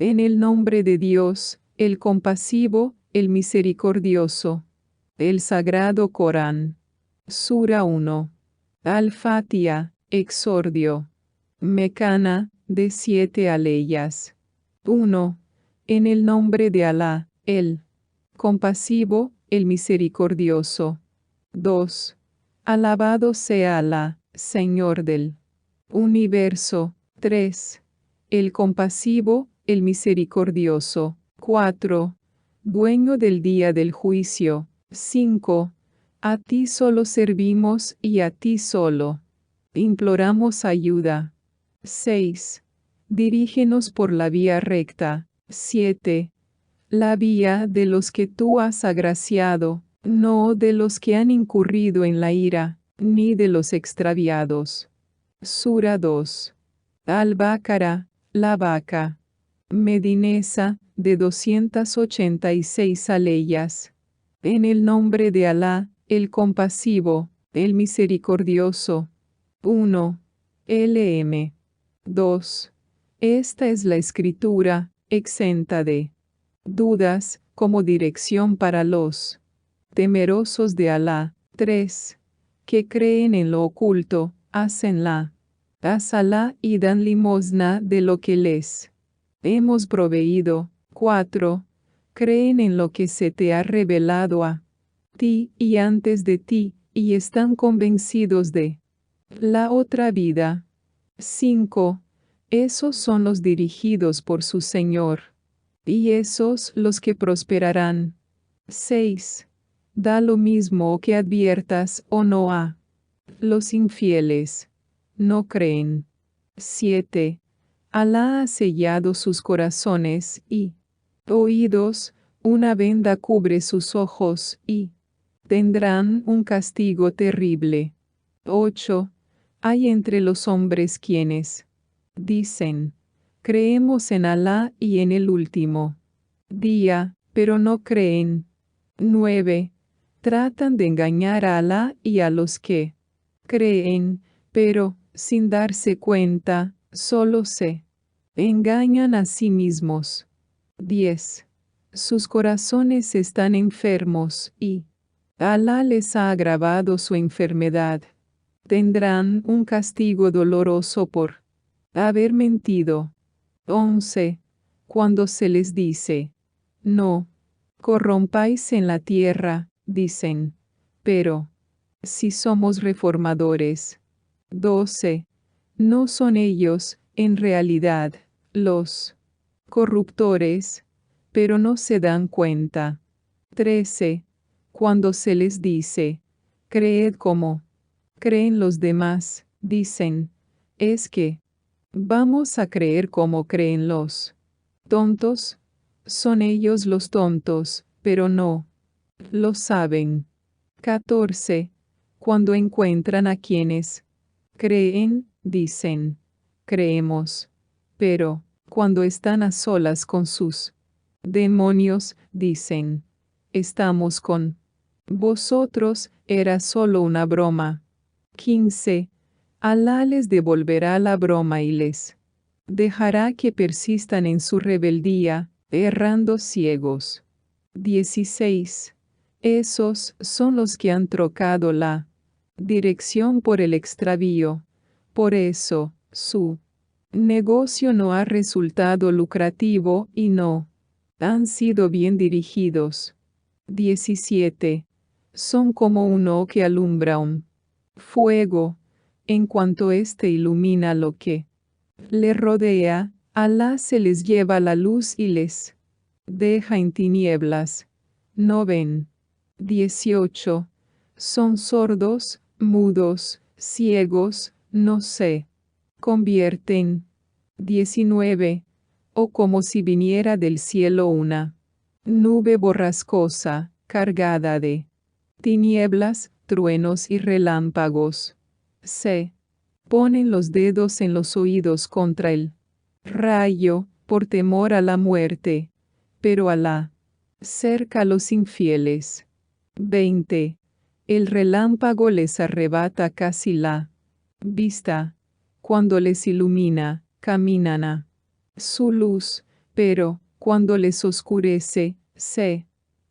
En el nombre de Dios, el compasivo, el misericordioso. El Sagrado Corán. Sura 1. Al-Fatiha, exordio. Mecana, de 7 aleyas. 1. En el nombre de Alá, el compasivo, el misericordioso. 2. Alabado sea Alá, Señor del universo. 3. El compasivo, el misericordioso. 4. Dueño del día del juicio. 5. A ti solo servimos y a ti solo imploramos ayuda. 6. Dirígenos por la vía recta. 7. La vía de los que tú has agraciado, no de los que han incurrido en la ira, ni de los extraviados. Sura 2. Al-Baqara, la vaca. Medinesa, de 286 aleyas. En el nombre de Alá, el compasivo, el misericordioso. 1. LM. 2. Esta es la escritura, exenta de dudas, como dirección para los temerosos de Alá. 3. Que creen en lo oculto, hácenla. Haz Alá y dan limosna de lo que les hemos proveído. 4. Creen en lo que se te ha revelado a ti y antes de ti, y están convencidos de la otra vida. 5. Esos son los dirigidos por su Señor. Y esos los que prosperarán. 6. Da lo mismo que adviertas o no a los infieles. No creen. 7. Alá ha sellado sus corazones y oídos, una venda cubre sus ojos y tendrán un castigo terrible. 8. Hay entre los hombres quienes dicen, creemos en Alá y en el último día, pero no creen. 9. Tratan de engañar a Alá y a los que creen, pero, sin darse cuenta, solo se engañan a sí mismos. 10. Sus corazones están enfermos y Alá les ha agravado su enfermedad. Tendrán un castigo doloroso por haber mentido. 11. Cuando se les dice, no corrompáis en la tierra, dicen, pero si somos reformadores. 12. No son ellos, en realidad, los corruptores, pero no se dan cuenta. 13. Cuando se les dice, creed como creen los demás, dicen, es que vamos a creer como creen los tontos. Son ellos los tontos, pero no lo saben. 14. Cuando encuentran a quienes creen, dicen, creemos. Pero, cuando están a solas con sus demonios, dicen, estamos con vosotros, era solo una broma. 15. Alá les devolverá la broma y les dejará que persistan en su rebeldía, errando ciegos. 16. Esos son los que han trocado la dirección por el extravío. Por eso, su negocio no ha resultado lucrativo y no han sido bien dirigidos. 17. Son como uno que alumbra un fuego. En cuanto éste ilumina lo que le rodea, Alá se les lleva la luz y les deja en tinieblas. No ven. 18. Son sordos, mudos, ciegos, no se convierten. 19. O como si viniera del cielo una nube borrascosa, cargada de tinieblas, truenos y relámpagos. Se ponen los dedos en los oídos contra el rayo, por temor a la muerte, pero Alá cerca a los infieles. 20. El relámpago les arrebata casi la vista. Cuando les ilumina, caminan a su luz, Pero, cuando les oscurece, se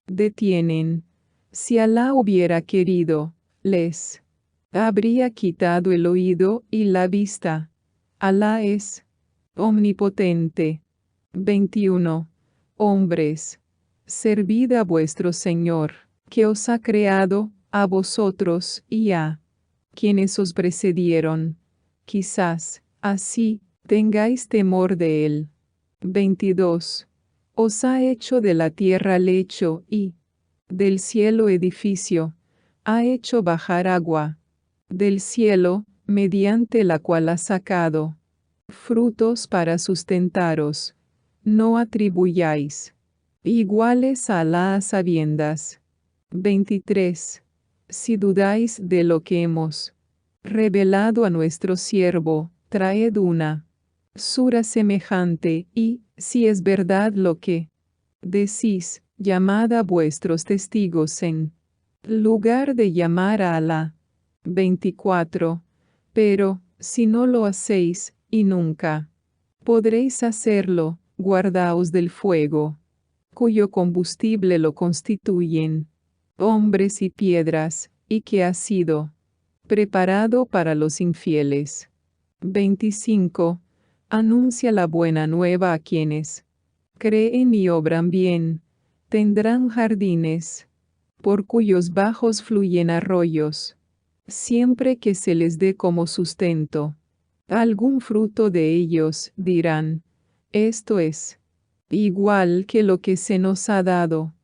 detienen. Si Alá hubiera querido, les habría quitado el oído y la vista. Alá es omnipotente. 21. Hombres, servid a vuestro Señor, que os ha creado, a vosotros y a quienes os precedieron. Quizás, así, tengáis temor de él. 22. Os ha hecho de la tierra lecho y del cielo edificio. Ha hecho bajar agua del cielo, mediante la cual ha sacado frutos para sustentaros. No atribuyáis iguales a Alá a sabiendas. 23. Si dudáis de lo que hemos revelado a nuestro siervo, traed una sura semejante, y, si es verdad lo que decís, llamad a vuestros testigos en lugar de llamar a Alá. 24. Pero, si no lo hacéis, y nunca podréis hacerlo, guardaos del fuego, cuyo combustible lo constituyen hombres y piedras, y que ha sido preparado para los infieles. 25. Anuncia la buena nueva a quienes creen y obran bien. Tendrán jardines, por cuyos bajos fluyen arroyos, siempre que se les dé como sustento algún fruto de ellos, dirán, esto es igual que lo que se nos ha dado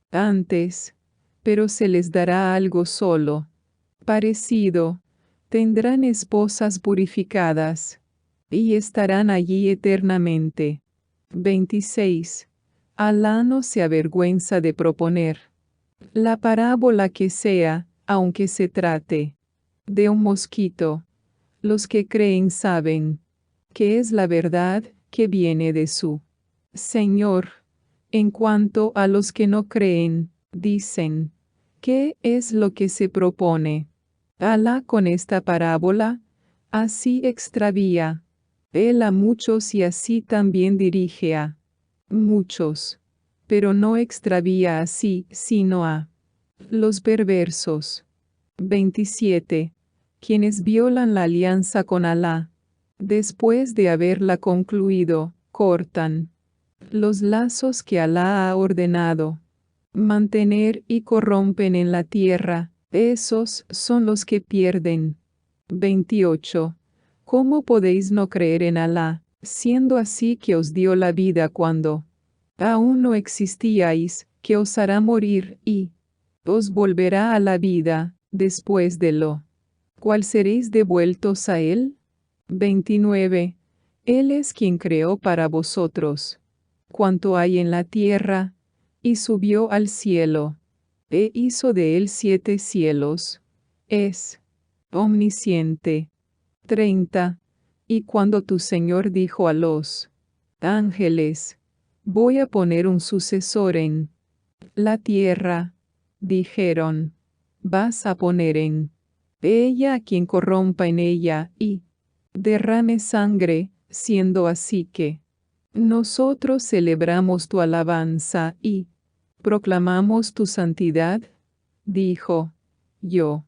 antes, pero se les dará algo solo, parecido, tendrán esposas purificadas, y estarán allí eternamente. 26. Alá no se avergüenza de proponer la parábola que sea, aunque se trate de un mosquito. Los que creen saben que es la verdad que viene de su Señor. En cuanto a los que no creen, dicen, ¿qué es lo que se propone Alá con esta parábola? Así extravía Él a muchos y así también dirige a muchos, pero no extravía así, sino a los perversos. 27. Quienes violan la alianza con Alá, después de haberla concluido, cortan los lazos que Alá ha ordenado mantener y corrompen en la tierra, esos son los que pierden. 28. ¿Cómo podéis no creer en Alá, siendo así que os dio la vida cuando aún no existíais, que os hará morir y os volverá a la vida, después de lo cual seréis devueltos a Él? 29. Él es quien creó para vosotros cuanto hay en la tierra, y subió al cielo, e hizo de él 7 cielos. Es omnisciente. 30. Y cuando tu Señor dijo a los ángeles, voy a poner un sucesor en la tierra, dijeron, vas a poner en ella a quien corrompa en ella y derrame sangre, siendo así que nosotros celebramos tu alabanza y proclamamos tu santidad. Dijo, yo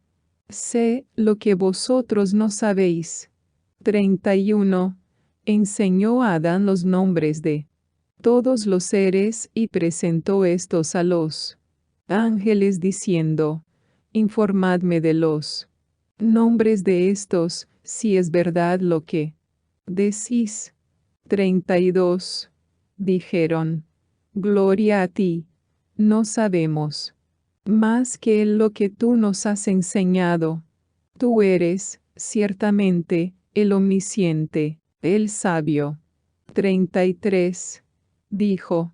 sé lo que vosotros no sabéis. 31. Enseñó a Adán los nombres de todos los seres y presentó estos a los ángeles diciendo, informadme de los nombres de estos, si es verdad lo que decís. 32. Dijeron, gloria a ti, no sabemos más que lo que tú nos has enseñado. Tú eres, ciertamente, el omnisciente, el sabio. 33. Dijo,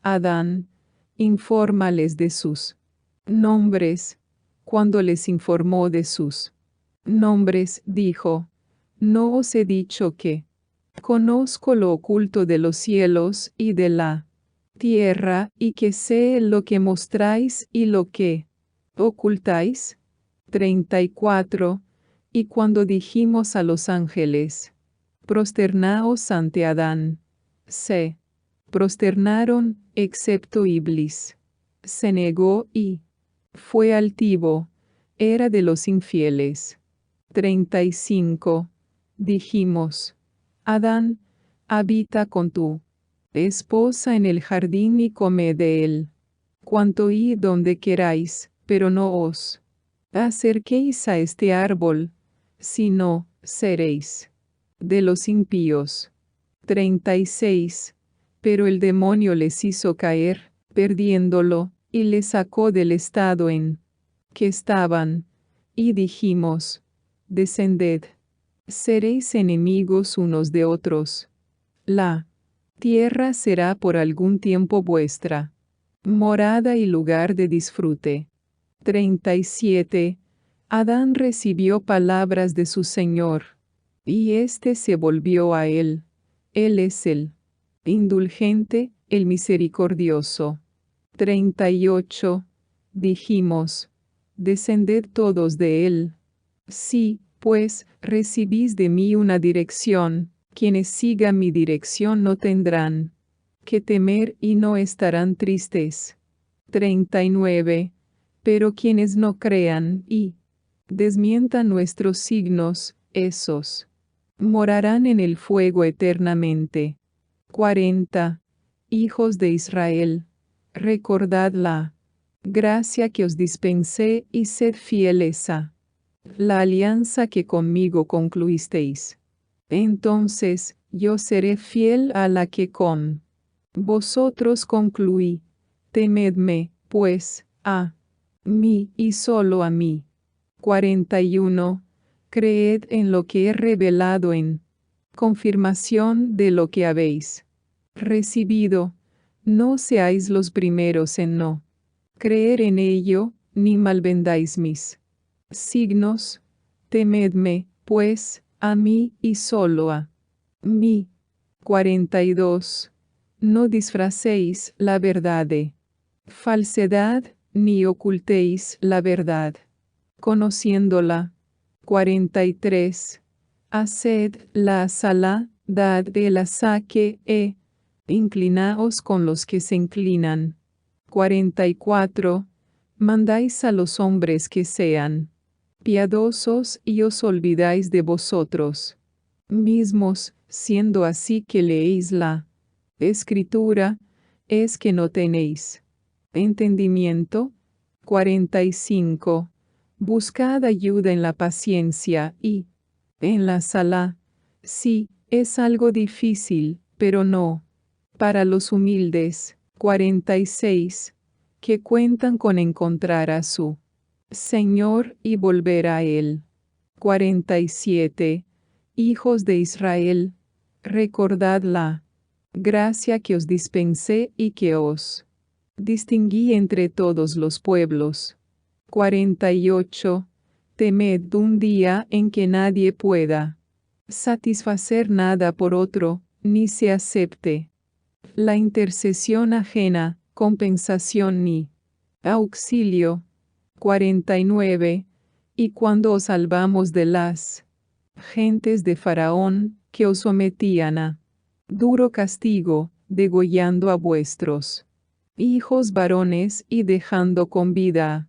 Adán, infórmales de sus nombres. Cuando les informó de sus nombres, dijo, ¿no os he dicho que conozco lo oculto de los cielos y de la tierra, y que sé lo que mostráis y lo que ocultáis? 34. Y cuando dijimos a los ángeles, prosternaos ante Adán, se prosternaron, excepto Iblis. Se negó y fue altivo, era de los infieles. 35. Dijimos: Adán, habita con tu esposa en el jardín y come de él. Cuanto y donde queráis, pero no os acerquéis a este árbol, si no, seréis de los impíos. 36. Pero el demonio les hizo caer, perdiéndolo, y les sacó del estado en que estaban, y dijimos: Descended, seréis enemigos unos de otros. La tierra será por algún tiempo vuestra morada y lugar de disfrute. 37. Adán recibió palabras de su Señor, y éste se volvió a él. Él es el indulgente, el misericordioso. 38. Dijimos: Descended todos de él. Sí, pues, recibís de mí una dirección, quienes sigan mi dirección no tendrán que temer y no estarán tristes. 39. Pero quienes no crean y desmientan nuestros signos, esos morarán en el fuego eternamente. 40. Hijos de Israel, recordad la gracia que os dispensé y sed fieles a la alianza que conmigo concluisteis. Entonces, yo seré fiel a la que con vosotros concluí. Temedme, pues, a mí y solo a mí. 41. Creed en lo que he revelado en confirmación de lo que habéis recibido. No seáis los primeros en no creer en ello, ni malvendáis mis signos. Temedme, pues, a mí y solo a mí. 42. No disfracéis la verdad de falsedad, ni ocultéis la verdad, conociéndola. 43. Haced la salá, dad el saque, inclinaos con los que se inclinan. 44. Mandáis a los hombres que sean piadosos y os olvidáis de vosotros mismos, siendo así que leéis la Escritura, es que no tenéis entendimiento. 45. Buscad ayuda en la paciencia y en la salá. Sí, es algo difícil, pero no para los humildes. 46. Que cuentan con encontrar a su Señor y volver a él. 47. Hijos de Israel, recordad la gracia que os dispensé y que os distinguí entre todos los pueblos. 48. Temed un día en que nadie pueda satisfacer nada por otro, ni se acepte la intercesión ajena, compensación ni auxilio. 49. Y cuando os salvamos de las gentes de Faraón, que os sometían a duro castigo, degollando a vuestros hijos varones y dejando con vida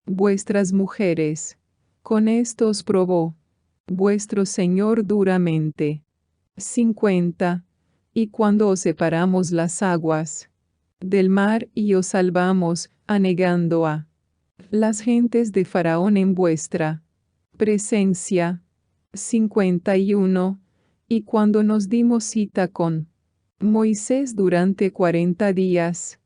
vuestras mujeres. Con esto os probó vuestro Señor duramente. 50. Y cuando os separamos las aguas del mar y os salvamos, anegando a las gentes de Faraón en vuestra presencia. 51. Y cuando nos dimos cita con Moisés durante 40 días,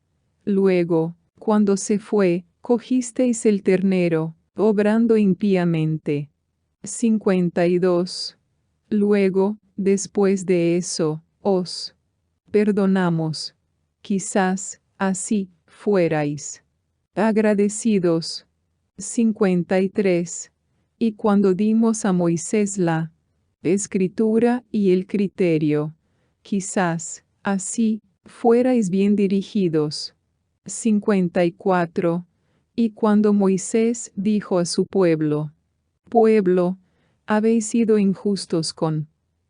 luego, cuando se fue, cogisteis el ternero, obrando impíamente. 52. Luego, después de eso, os perdonamos. Quizás, así, fuerais agradecidos. 53. Y cuando dimos a Moisés la escritura y el criterio, quizás, así, fuerais bien dirigidos. 54. Y cuando Moisés dijo a su pueblo: Pueblo, habéis sido injustos con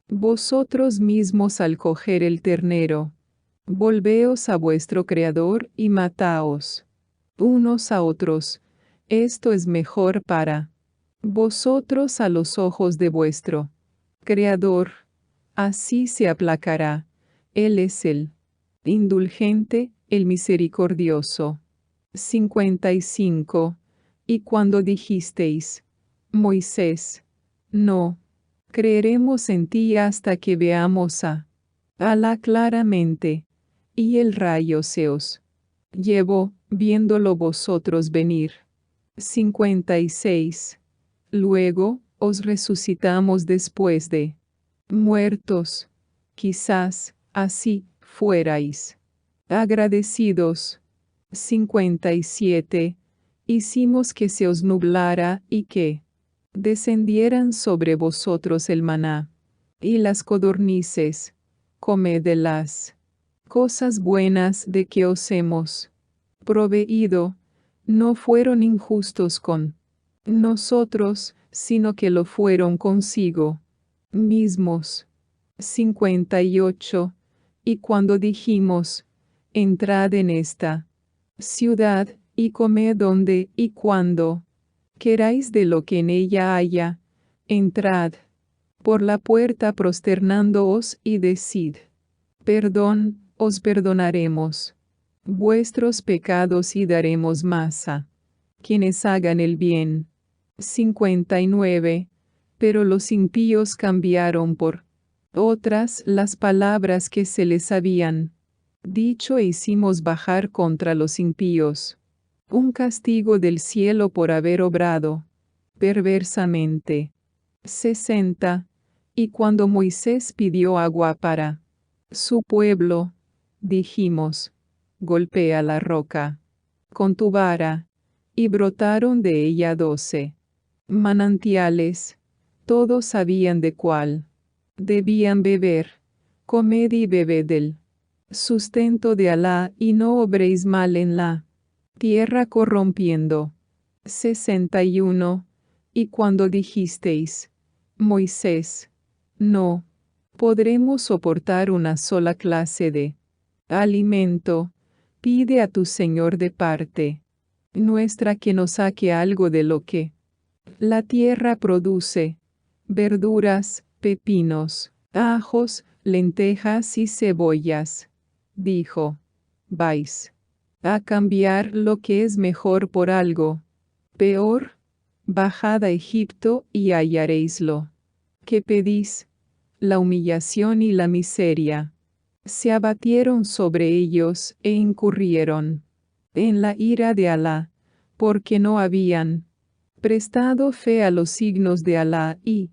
vosotros mismos al coger el ternero. Volveos a vuestro Creador y mataos unos a otros. Esto es mejor para vosotros a los ojos de vuestro Creador. Así se aplacará. Él es el indulgente, el misericordioso. 55. Y cuando dijisteis, Moisés, no creeremos en ti hasta que veamos a Alá claramente, y el rayo se os llevó, viéndolo vosotros venir. 56. Luego, os resucitamos después de muertos. Quizás, así, fuerais agradecidos. 57. Hicimos que se os nublara y que descendieran sobre vosotros el maná y las codornices. Comed de las cosas buenas de que os hemos proveído. No fueron injustos con nosotros, sino que lo fueron consigo mismos. 58. Y cuando dijimos, entrad en esta ciudad, y comed donde y cuando queráis de lo que en ella haya, entrad por la puerta prosternándoos y decid, perdón, os perdonaremos vuestros pecados y daremos más a quienes hagan el bien. 59. Pero los impíos cambiaron por otras las palabras que se les habían dicho e hicimos bajar contra los impíos un castigo del cielo por haber obrado perversamente. 60. Y cuando Moisés pidió agua para su pueblo, dijimos, golpea la roca con tu vara, y brotaron de ella 12 manantiales. Todos sabían de cuál debían beber. Comed y bebed del sustento de Alá y no obréis mal en la tierra corrompiendo. 61. Y cuando dijisteis, Moisés, no podremos soportar una sola clase de alimento, pide a tu Señor de parte nuestra que nos saque algo de lo que la tierra produce, verduras, pepinos, ajos, lentejas y cebollas. Dijo, vais a cambiar lo que es mejor por algo peor. Bajad a Egipto y hallaréis lo que pedís. La humillación y la miseria se abatieron sobre ellos e incurrieron en la ira de Alá, porque no habían prestado fe a los signos de Alá y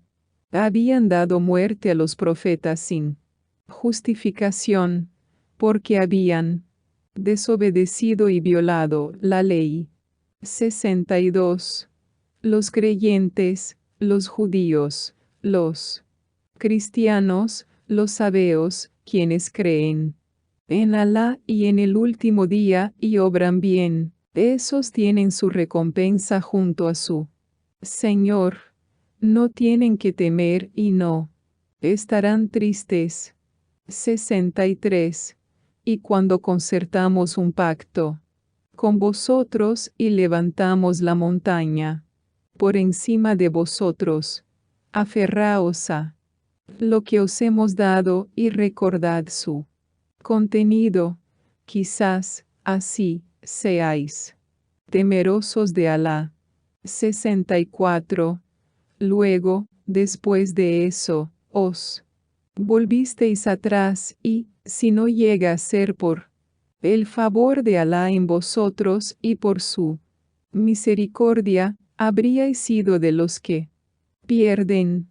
habían dado muerte a los profetas sin justificación, porque habían desobedecido y violado la ley. 62. Los creyentes, los judíos, los cristianos, los sabeos, quienes creen en Alá y en el último día y obran bien, esos tienen su recompensa junto a su Señor. No tienen que temer y no estarán tristes. 63. Y cuando concertamos un pacto con vosotros y levantamos la montaña por encima de vosotros, aferraos a lo que os hemos dado y recordad su contenido, quizás así seáis temerosos de Alá. 64. Luego, después de eso, os volvisteis atrás y, si no llega a ser por el favor de Alá en vosotros y por su misericordia, habríais sido de los que pierden.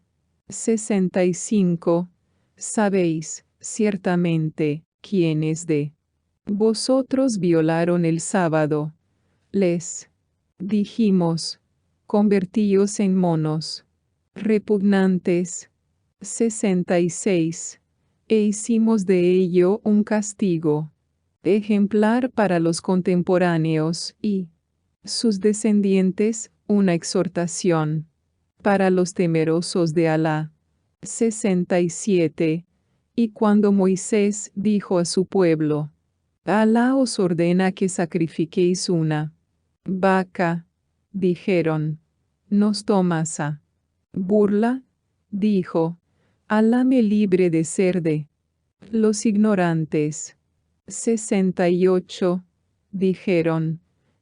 65. Sabéis, ciertamente, quiénes de vosotros violaron el sábado. Les dijimos, convertíos en monos repugnantes. 66. E hicimos de ello un castigo ejemplar para los contemporáneos y sus descendientes, una exhortación para los temerosos de Alá. 67. Y cuando Moisés dijo a su pueblo, Alá os ordena que sacrifiquéis una vaca, dijeron, ¿nos tomas a burla? Dijo, Alá me libre de ser de los ignorantes. 68. Dijeron,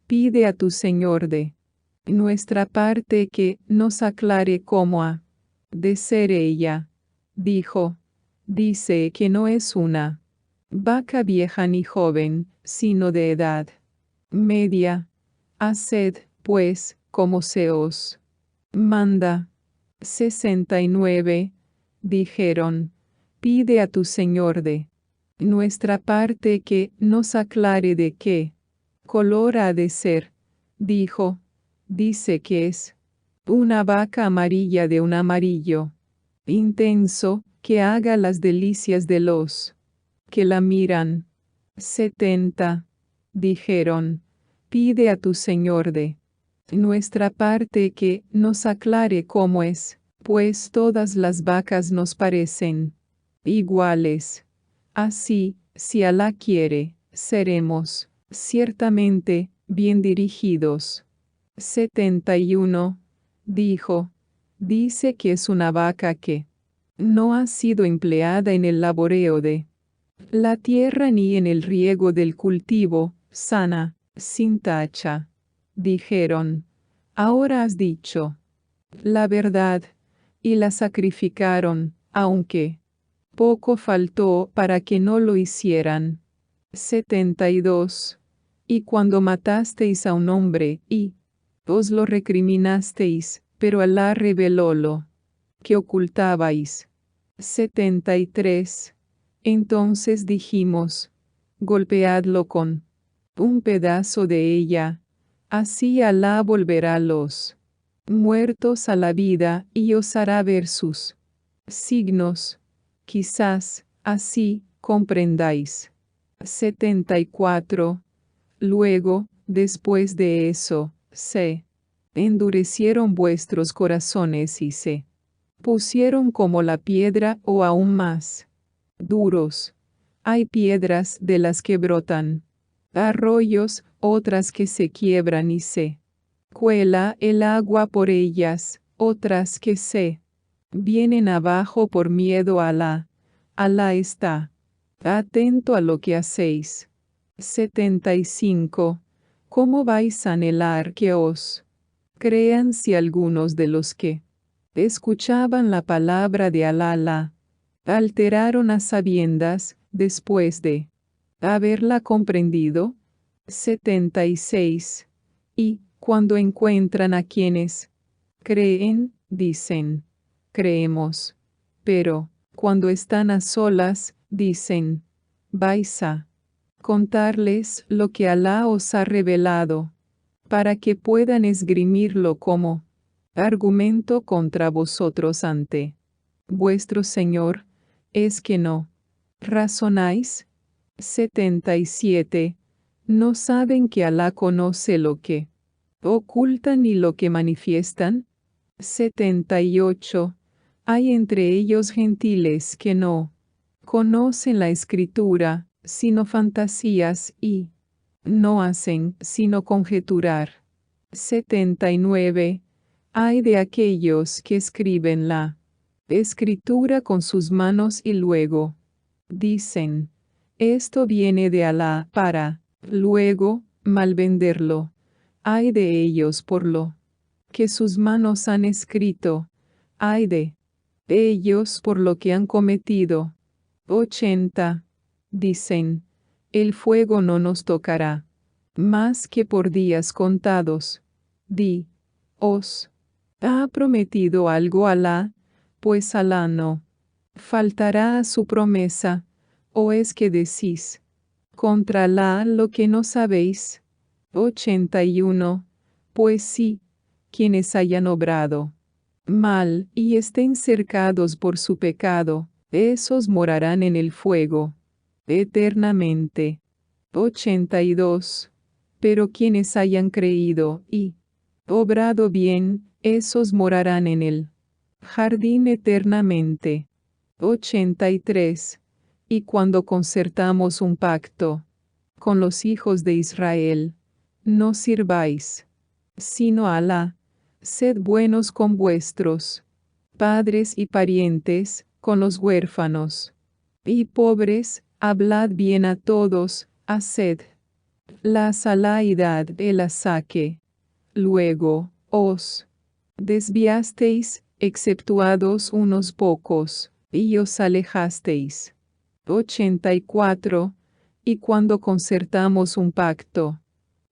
pide a tu Señor de nuestra parte que nos aclare cómo ha de ser ella. Dijo, dice que no es una vaca vieja ni joven, sino de edad media. Haced, pues, como se os manda. 69. Dijeron, pide a tu Señor de nuestra parte que nos aclare de qué color ha de ser. Dijo, dice que es una vaca amarilla de un amarillo intenso, que haga las delicias de los que la miran. 70. Dijeron, pide a tu Señor de nuestra parte que nos aclare cómo es, pues todas las vacas nos parecen iguales. Así, si Alá quiere, seremos, ciertamente, bien dirigidos. 71. Dijo, dice que es una vaca que no ha sido empleada en el laboreo de la tierra ni en el riego del cultivo, sana, sin tacha. Dijeron, ahora has dicho la verdad, y la sacrificaron, aunque poco faltó para que no lo hicieran. 72. Y cuando matasteis a un hombre, y os lo recriminasteis, pero Alá reveló lo que ocultabais. 73. Entonces dijimos, golpeadlo con un pedazo de ella, así Alá volverá los muertos a la vida y os hará ver sus signos. Quizás, así, comprendáis. 74. Luego, después de eso, se endurecieron vuestros corazones y se pusieron como la piedra o aún más duros. Hay piedras de las que brotan arroyos, otras que se quiebran y se cuela el agua por ellas, otras que se vienen abajo por miedo a Alá. Alá está atento a lo que hacéis. 75. ¿Cómo vais a anhelar que os crean si algunos de los que escuchaban la palabra de Alá la alteraron a sabiendas después de haberla comprendido? 76. Y, cuando encuentran a quienes creen, dicen, creemos. Pero, cuando están a solas, dicen, vais a contarles lo que Alá os ha revelado, para que puedan esgrimirlo como argumento contra vosotros ante vuestro Señor. ¿Es que no razonáis? 77. ¿No saben que Alá conoce lo que ocultan y lo que manifiestan? 78. Hay entre ellos gentiles que no conocen la escritura, sino fantasías, y no hacen sino conjeturar. 79. Hay de aquellos que escriben la escritura con sus manos y luego dicen, esto viene de Alá para, luego, malvenderlo. Ay de ellos por lo que sus manos han escrito. Ay de ellos por lo que han cometido. 80. Dicen, el fuego no nos tocará, más que por días contados. Di, ¿os ha prometido algo Alá? Pues Alá no faltará a su promesa. ¿O es que decís contra Alá lo que no sabéis? 81. Pues sí, quienes hayan obrado mal y estén cercados por su pecado, esos morarán en el fuego eternamente. 82. Pero quienes hayan creído y obrado bien, esos morarán en el jardín eternamente. 83. y cuando concertamos un pacto con los hijos de Israel, no sirváis, sino a Alá. Sed buenos con vuestros padres y parientes, con los huérfanos y pobres, hablad bien a todos, haced la salaidad de la saque. Luego, os desviasteis, exceptuados unos pocos, y os alejasteis. 84. Y cuando concertamos un pacto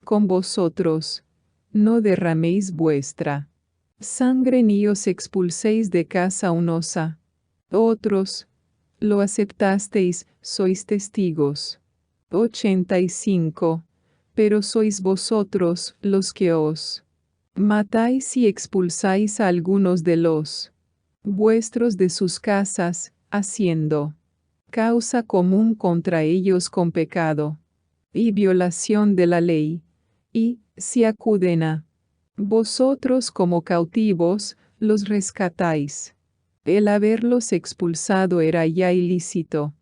con vosotros, no derraméis vuestra sangre ni os expulséis de casa unosa. Otros, lo aceptasteis, sois testigos. 85. Pero sois vosotros los que os matáis y expulsáis a algunos de los vuestros de sus casas, haciendo causa común contra ellos con pecado y violación de la ley, y, si acuden a vosotros como cautivos, los rescatáis. El haberlos expulsado era ya ilícito.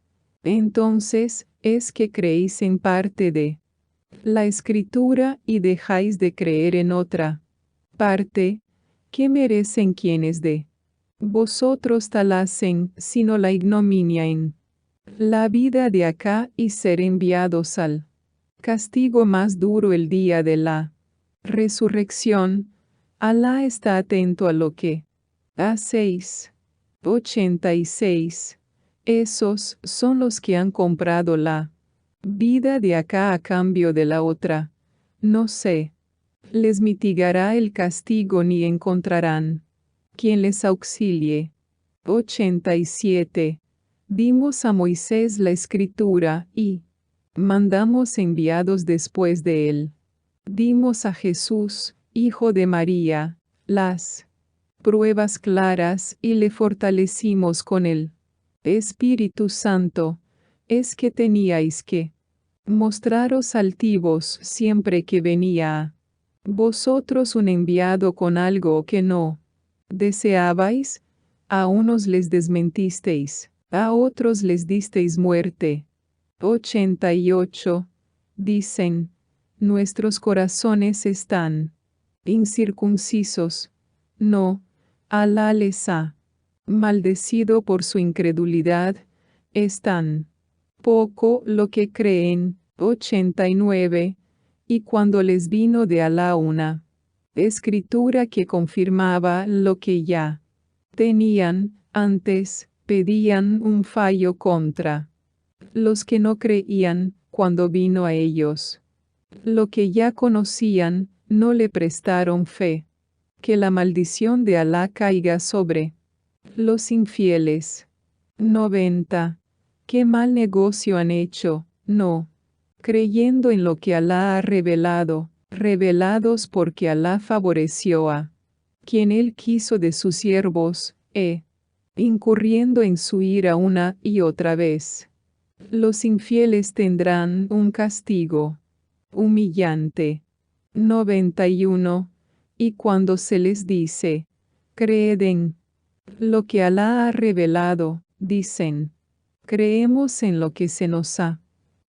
Entonces, es que creéis en parte de la Escritura y dejáis de creer en otra parte, que merecen quienes de vosotros tal hacen, sino la ignominia en la vida de acá y ser enviados al castigo más duro el día de la resurrección. Alá está atento a lo que hacéis. 86. Esos son los que han comprado la vida de acá a cambio de la otra. No sé. Les mitigará el castigo ni encontrarán quien les auxilie. 87. Dimos a Moisés la escritura y mandamos enviados después de él. Dimos a Jesús, hijo de María, las pruebas claras y le fortalecimos con el Espíritu Santo. Es que teníais que mostraros altivos siempre que venía a vosotros un enviado con algo que no deseabais. A unos les desmentisteis, a otros les disteis muerte. 88. Dicen, nuestros corazones están incircuncisos. No, Alá les ha maldecido por su incredulidad. Es tan poco lo que creen. 89. Y cuando les vino de Alá una escritura que confirmaba lo que ya tenían antes, pedían un fallo contra los que no creían. Cuando vino a ellos lo que ya conocían, no le prestaron fe. Que la maldición de Alá caiga sobre los infieles. 90. Qué mal negocio han hecho, no creyendo en lo que Alá ha revelado, revelados porque Alá favoreció a quien él quiso de sus siervos, incurriendo en su ira una y otra vez. Los infieles tendrán un castigo humillante. 91. Y cuando se les dice, creed en lo que Alá ha revelado, dicen, creemos en lo que se nos ha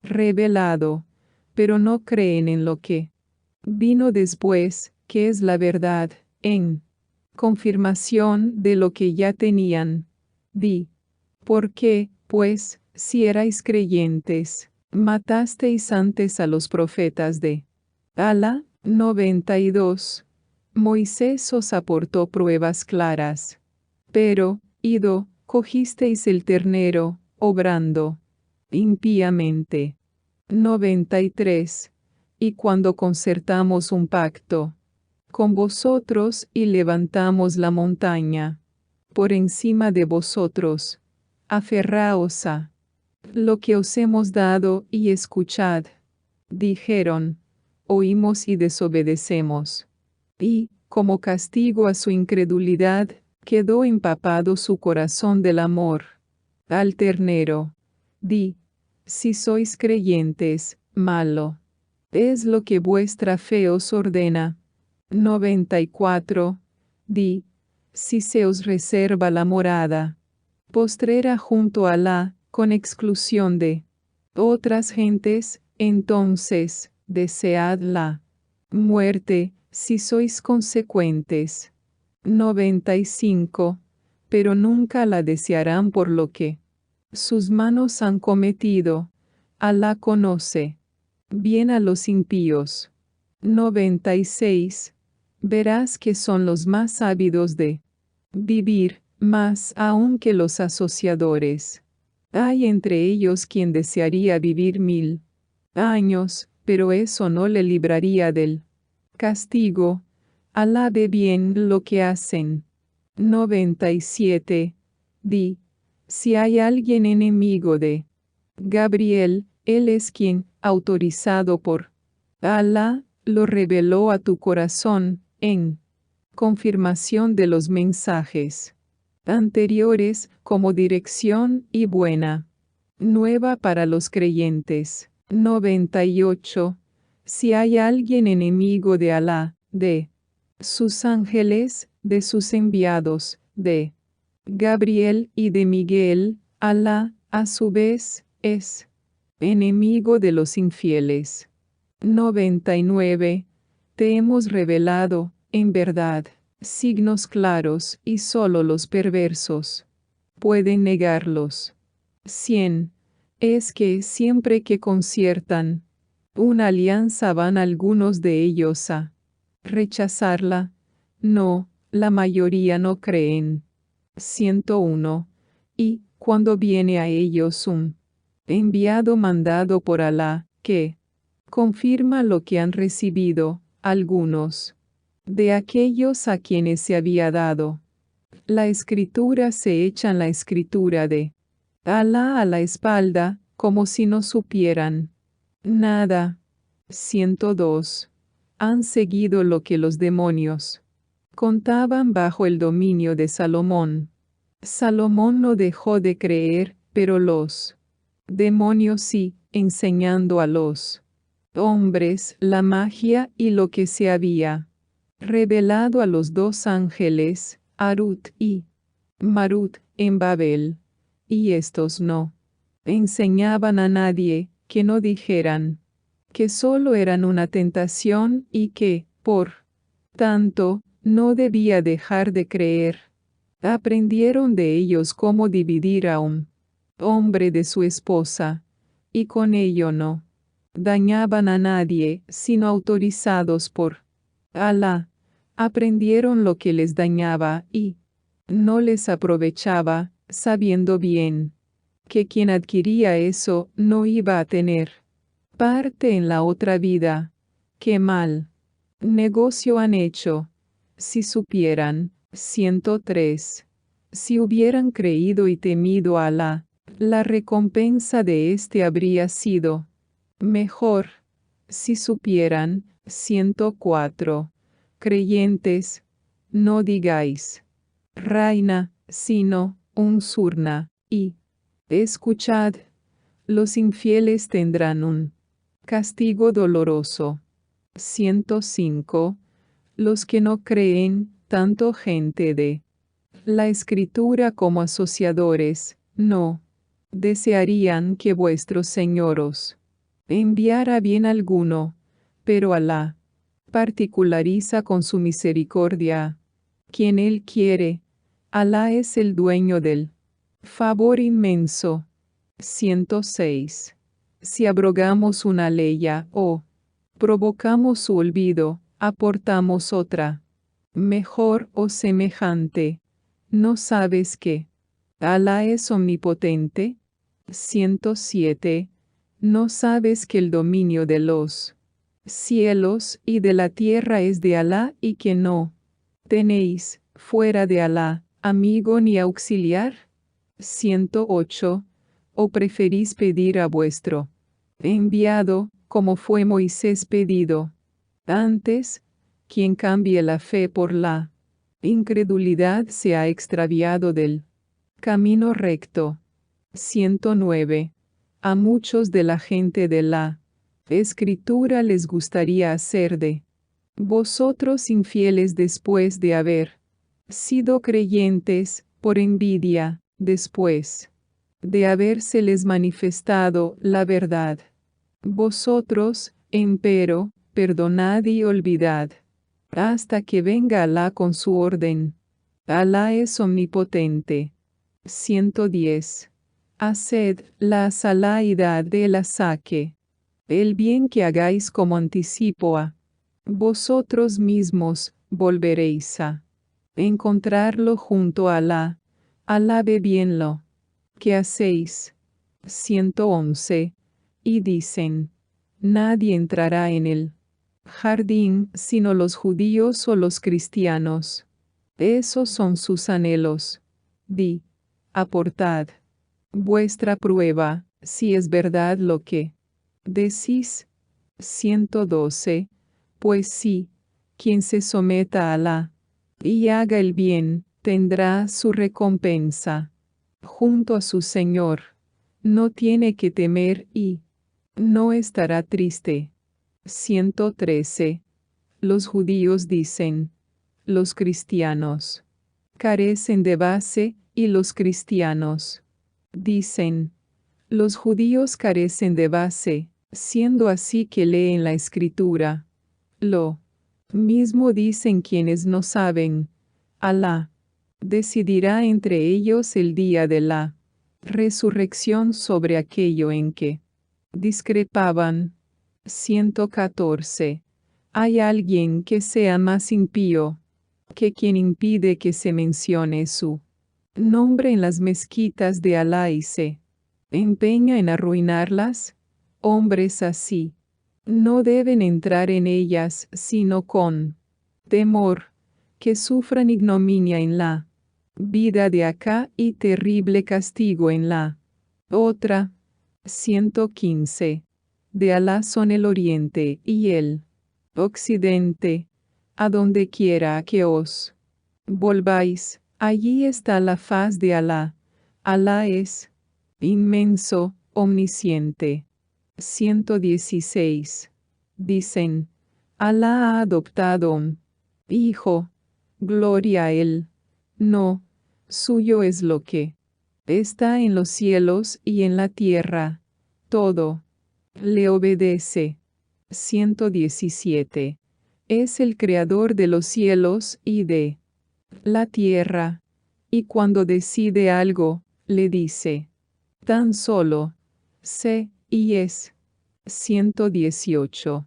revelado, pero no creen en lo que vino después, que es la verdad, en confirmación de lo que ya tenían. Di, ¿por qué, pues, si erais creyentes, matasteis antes a los profetas de Alá? 92. Moisés os aportó pruebas claras. Pero, ido, cogisteis el ternero, obrando impíamente. 93. Y cuando concertamos un pacto con vosotros y levantamos la montaña por encima de vosotros, aferraos a lo que os hemos dado y escuchad. Dijeron, oímos y desobedecemos. Y, como castigo a su incredulidad, quedó empapado su corazón del amor al ternero. Di, si sois creyentes, malo es lo que vuestra fe os ordena. 94. Di, si se os reserva la morada postrera junto a Alá, con exclusión de otras gentes, entonces, desead la muerte, si sois consecuentes. 95. Pero nunca la desearán por lo que sus manos han cometido. Alá conoce bien a los impíos. 96. Verás que son los más ávidos de vivir, más aún que los asociadores. Hay entre ellos quien desearía vivir 1000 años, pero eso no le libraría del castigo. Alá ve bien lo que hacen. 97. Di, si hay alguien enemigo de Gabriel, él es quien, autorizado por Alá, lo reveló a tu corazón, en confirmación de los mensajes anteriores, como dirección y buena nueva para los creyentes. 98. Si hay alguien enemigo de Alá, de sus ángeles, de sus enviados, de Gabriel y de Miguel, Alá, a su vez, es enemigo de los infieles. 99. Te hemos revelado, en verdad, signos claros, y solo los perversos pueden negarlos. 100. Es que siempre que conciertan una alianza van algunos de ellos a rechazarla. No, la mayoría no creen. 101. Y, cuando viene a ellos un enviado mandado por Alá, que confirma lo que han recibido, algunos de aquellos a quienes se había dado la escritura se echan la escritura de Alá a la espalda, como si no supieran nada. 102. Han seguido lo que los demonios contaban bajo el dominio de Salomón. Salomón no dejó de creer, pero los demonios sí, enseñando a los hombres la magia y lo que se había revelado a los dos ángeles, Harut y Marut, en Babel. Y estos no enseñaban a nadie, que no dijeran que solo eran una tentación y que, por tanto, no debía dejar de creer. Aprendieron de ellos cómo dividir a un hombre de su esposa, y con ello no dañaban a nadie, sino autorizados por Alá. Aprendieron lo que les dañaba y no les aprovechaba, sabiendo bien que quien adquiría eso no iba a tener parte en la otra vida. ¡Qué mal negocio han hecho! Si supieran. 103. Si hubieran creído y temido a Alá, la recompensa de éste habría sido mejor. Si supieran. 104. Creyentes, no digáis Raina, sino Unsurna, y escuchad, los infieles tendrán un castigo doloroso. 105. Los que no creen, tanto gente de la escritura como asociadores, no desearían que vuestros señoros enviara bien alguno, pero Alá particulariza con su misericordia quien Él quiere. Alá es el dueño del favor inmenso. 106. Si abrogamos una ley o provocamos su olvido, aportamos otra mejor o semejante, ¿no sabes que Alá es omnipotente? 107. ¿No sabes que el dominio de los cielos y de la tierra es de Alá y que no tenéis, fuera de Alá, amigo ni auxiliar? 108. ¿O preferís pedir a vuestro enviado, como fue Moisés pedido antes? Quien cambie la fe por la incredulidad se ha extraviado del camino recto. 109. A muchos de la gente de la escritura les gustaría hacer de vosotros infieles después de haber sido creyentes, por envidia, después de habérseles manifestado la verdad. Vosotros, empero, perdonad y olvidad, hasta que venga Alá con su orden. Alá es omnipotente. 110. Haced la salaidad de la saque. El bien que hagáis como anticipo a vosotros mismos, volveréis a encontrarlo junto a Alá. Alabe bienlo. ¿Qué hacéis? 111. Y dicen, nadie entrará en el jardín sino los judíos o los cristianos. Esos son sus anhelos. Di, aportad vuestra prueba, si es verdad lo que decís. 112. Pues sí, quien se someta a Alá y haga el bien, tendrá su recompensa junto a su Señor. No tiene que temer y no estará triste. 113. Los judíos dicen, los cristianos carecen de base y los cristianos dicen, los judíos carecen de base, siendo así que leen la escritura. Lo mismo dicen quienes no saben. Alá decidirá entre ellos el día de la resurrección sobre aquello en que discrepaban. 114. ¿Hay alguien que sea más impío que quien impide que se mencione su nombre en las mezquitas de Alá y se empeña en arruinarlas? Hombres así no deben entrar en ellas sino con temor, que sufran ignominia en la vida de acá y terrible castigo en la otra. 115. De Alá son el oriente y el occidente, a donde quiera que os volváis, allí está la faz de Alá. Alá es inmenso, omnisciente. 116. Dicen, Alá ha adoptado un hijo. Gloria a él. No, suyo es lo que está en los cielos y en la tierra. Todo le obedece. 117. Es el creador de los cielos y de la tierra. Y cuando decide algo, le dice, tan solo, sé y es. 118.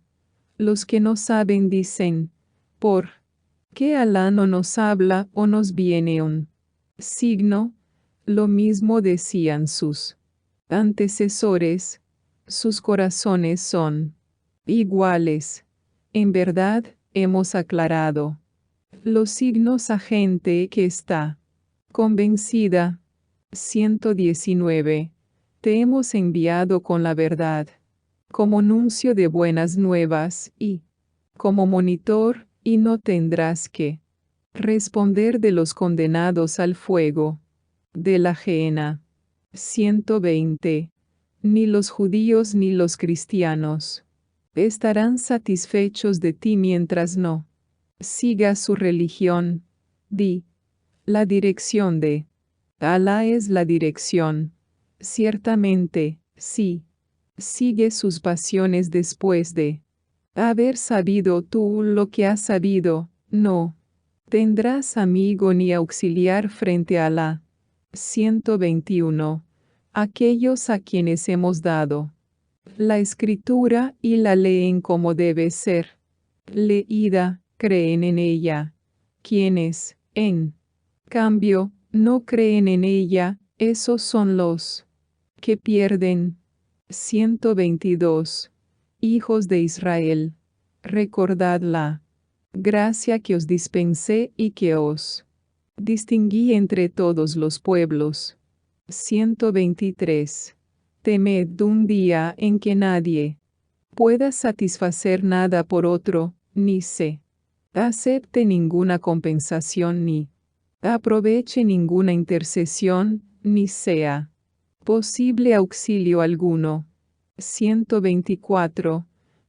Los que no saben dicen, ¿por qué Alá no nos habla o nos viene un signo? Lo mismo decían sus antecesores, sus corazones son iguales. En verdad, hemos aclarado los signos a gente que está convencida. 119. Te hemos enviado con la verdad, como nuncio de buenas nuevas y como monitor, y no tendrás que responder de los condenados al fuego de la gehenna. 120. Ni los judíos ni los cristianos estarán satisfechos de ti mientras no sigas su religión. Di, la dirección de Alá es la dirección. Ciertamente, sí. Sigue sus pasiones después de haber sabido tú lo que has sabido, no tendrás amigo ni auxiliar frente a Alá. 121. Aquellos a quienes hemos dado la escritura y la leen como debe ser leída, creen en ella. Quienes, en cambio, no creen en ella, esos son los que pierden. 122. Hijos de Israel, recordad la gracia que os dispensé y que os distinguí entre todos los pueblos. 123. Temed un día en que nadie pueda satisfacer nada por otro, ni se acepte ninguna compensación ni aproveche ninguna intercesión, ni sea posible auxilio alguno. 124.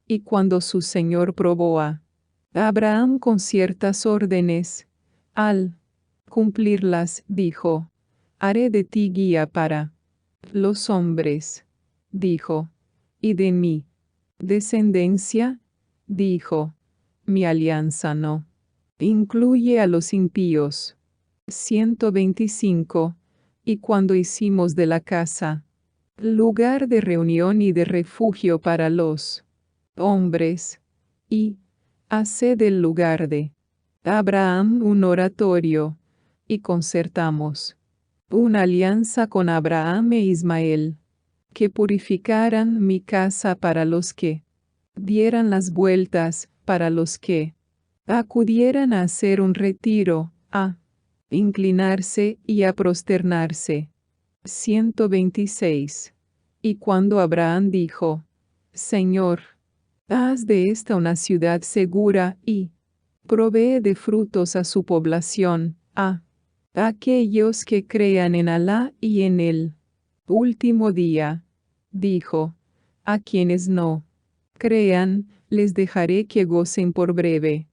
Y cuando su Señor probó a Abraham con ciertas órdenes, al cumplirlas, dijo, haré de ti guía para Los hombres, dijo, y de mi descendencia, dijo, mi alianza no incluye a los impíos. 125. Y cuando hicimos de la casa lugar de reunión y de refugio para los hombres, y hace del lugar de Abraham un oratorio, y concertamos una alianza con Abraham e Ismael, que purificaran mi casa para los que dieran las vueltas, para los que acudieran a hacer un retiro, a inclinarse y a prosternarse. 126. Y cuando Abraham dijo, Señor, haz de esta una ciudad segura y provee de frutos a su población, a aquellos que crean en Alá y en el último día, dijo, a quienes no crean, les dejaré que gocen por breve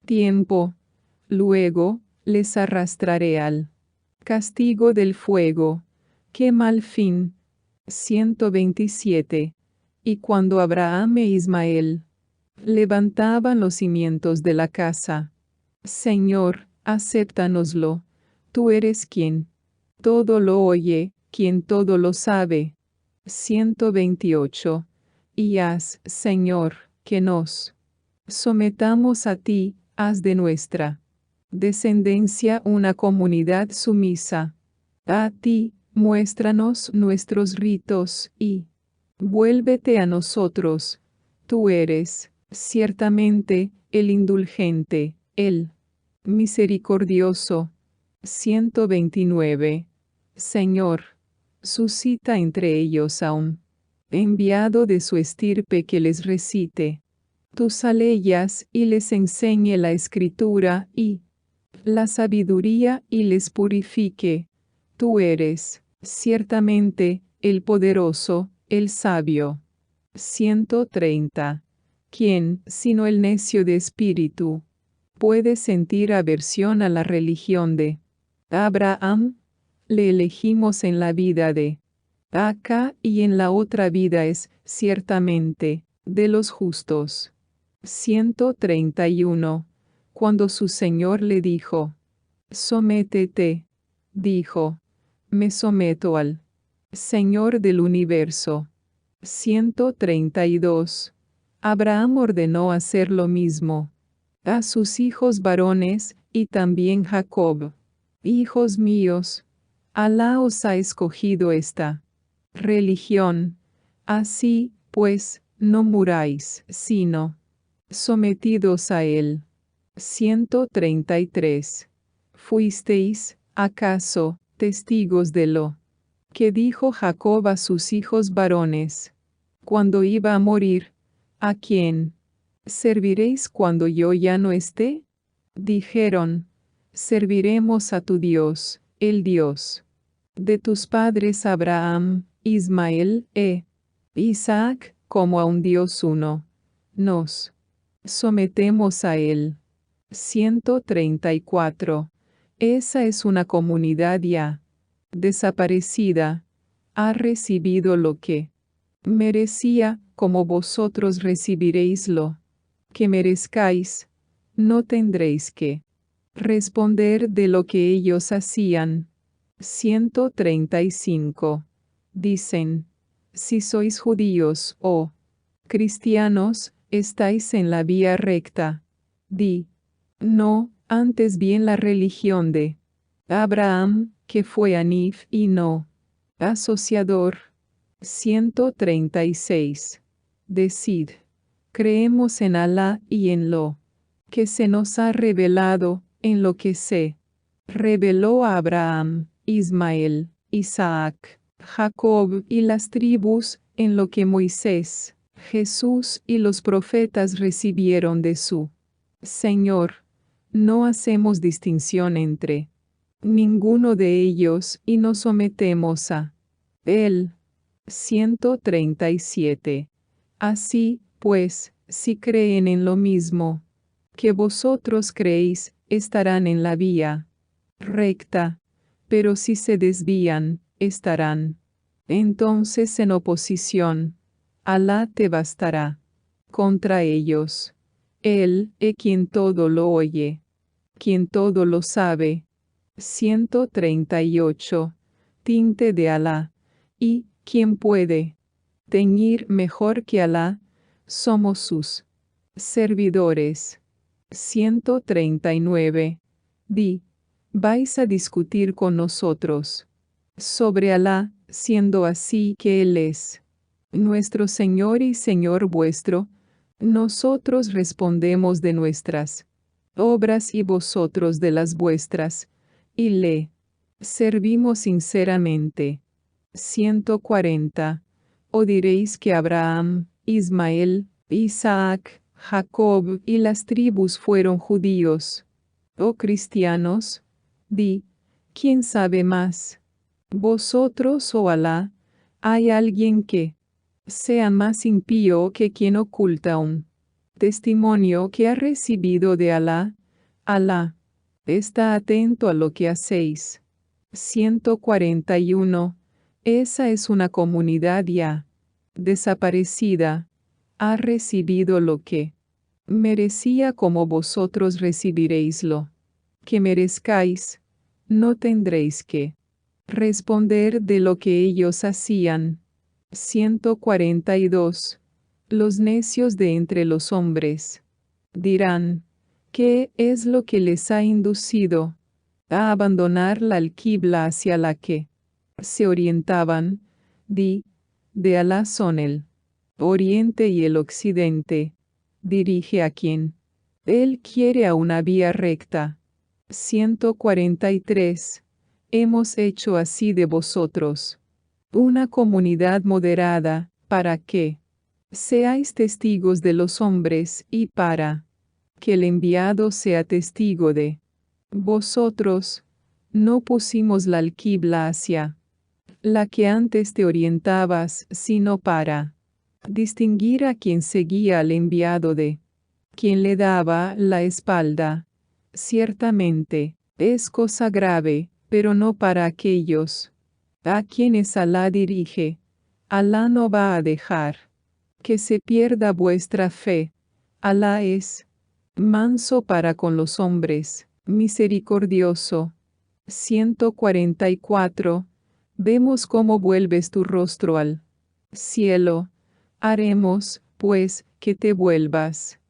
tiempo, luego les arrastraré al castigo del fuego. ¡Qué mal fin! 127. Y cuando Abraham e Ismael levantaban los cimientos de la casa, Señor, acéptanoslo, tú eres quien todo lo oye, quien todo lo sabe. 128. Y haz, Señor, que nos sometamos a ti, haz de nuestra descendencia una comunidad sumisa. A ti, muéstranos nuestros ritos y vuélvete a nosotros. Tú eres, ciertamente, el indulgente, el misericordioso. 129. Señor, suscita entre ellos a un enviado de su estirpe que les recite tus aleyas y les enseñe la escritura y la sabiduría y les purifique. Tú eres, ciertamente, el poderoso, el sabio. 130. ¿Quién, sino el necio de espíritu, puede sentir aversión a la religión de Abraham? Le elegimos en la vida de acá y en la otra vida es, ciertamente, de los justos. 131. Cuando su Señor le dijo, sométete, dijo, me someto al Señor del universo. 132. Abraham ordenó hacer lo mismo a sus hijos varones, y también Jacob. Hijos míos, Alá os ha escogido esta religión. Así, pues, no muráis, sino sometidos a él. 133. ¿Fuisteis, acaso, testigos de lo que dijo Jacob a sus hijos varones cuando iba a morir? ¿A quién serviréis cuando yo ya no esté? Dijeron, serviremos a tu Dios, el Dios de tus padres Abraham, Ismael e Isaac, como a un Dios uno. Nos sometemos a él. 134. Esa es una comunidad ya desaparecida. Ha recibido lo que merecía, como vosotros recibiréis lo que merezcáis. No tendréis que responder de lo que ellos hacían. 135. Dicen, si sois judíos o cristianos, estáis en la vía recta. Di, no, antes bien la religión de Abraham, que fue Anif y no asociador. 136. Decid, creemos en Alá y en lo que se nos ha revelado, en lo que se reveló a Abraham, Ismael, Isaac, Jacob y las tribus, en lo que Moisés, Jesús y los profetas recibieron de su Señor. No hacemos distinción entre ninguno de ellos y nos sometemos a él. 137. Así, pues, si creen en lo mismo que vosotros creéis, estarán en la vía recta, pero si se desvían, estarán Entonces en oposición, Alá te bastará contra ellos. Él es quien todo lo oye, quien todo lo sabe. 138. Tinte de Alá. ¿Y quién puede teñir mejor que Alá? Somos sus servidores. 139. Di, vais a discutir con nosotros sobre Alá, siendo así que Él es nuestro Señor y Señor vuestro. Nosotros respondemos de nuestras obras y vosotros de las vuestras, y le servimos sinceramente. 140. ¿O diréis que Abraham, Ismael, Isaac, Jacob y las tribus fueron judíos o cristianos? Di, ¿quién sabe más? ¿Vosotros o Alá? ¿Hay alguien que sea más impío que quien oculta un testimonio que ha recibido de Alá? Alá está atento a lo que hacéis. 141. Esa es una comunidad ya desaparecida. Ha recibido lo que merecía, como vosotros recibiréis lo que merezcáis. No tendréis que responder de lo que ellos hacían. 142. Los necios de entre los hombres dirán, ¿qué es lo que les ha inducido a abandonar la alquibla hacia la que se orientaban? Di, de Alá son el oriente y el occidente. Dirige a quien Él quiere a una vía recta. 143. Hemos hecho así de vosotros una comunidad moderada, para que seáis testigos de los hombres y para que el enviado sea testigo de vosotros. No pusimos la alquibla hacia la que antes te orientabas, sino para distinguir a quien seguía al enviado de quien le daba la espalda. Ciertamente, es cosa grave, pero no para aquellos a quienes Alá dirige. Alá no va a dejar que se pierda vuestra fe. Alá es manso para con los hombres, misericordioso. 144. Vemos cómo vuelves tu rostro al cielo. Haremos, pues, que te vuelvas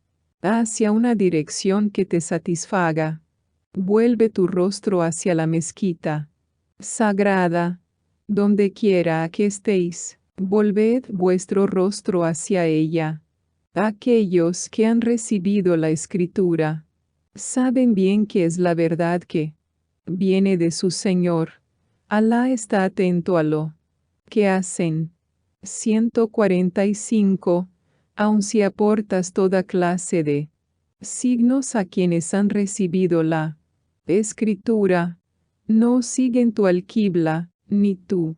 hacia una dirección que te satisfaga. Vuelve tu rostro hacia la mezquita sagrada. Donde quiera que estéis, volved vuestro rostro hacia ella. Aquellos que han recibido la escritura saben bien que es la verdad que viene de su Señor. Alá está atento a lo que hacen. 145. Aun si aportas toda clase de signos a quienes han recibido la escritura, no siguen tu alquibla, ni tú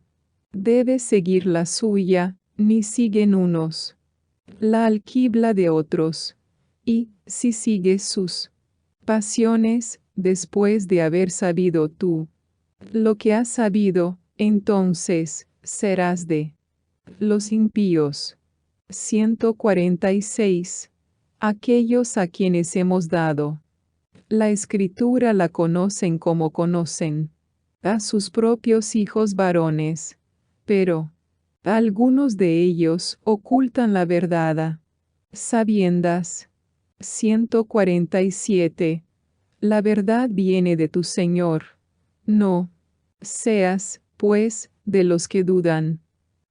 debes seguir la suya, ni siguen unos la alquibla de otros. Y, si sigues sus pasiones, después de haber sabido tú lo que has sabido, entonces serás de los impíos. 146. Aquellos a quienes hemos dado la escritura la conocen como conocen a sus propios hijos varones, pero algunos de ellos ocultan la verdad. Sabiendas. 147. La verdad viene de tu Señor. No seas, pues, de los que dudan.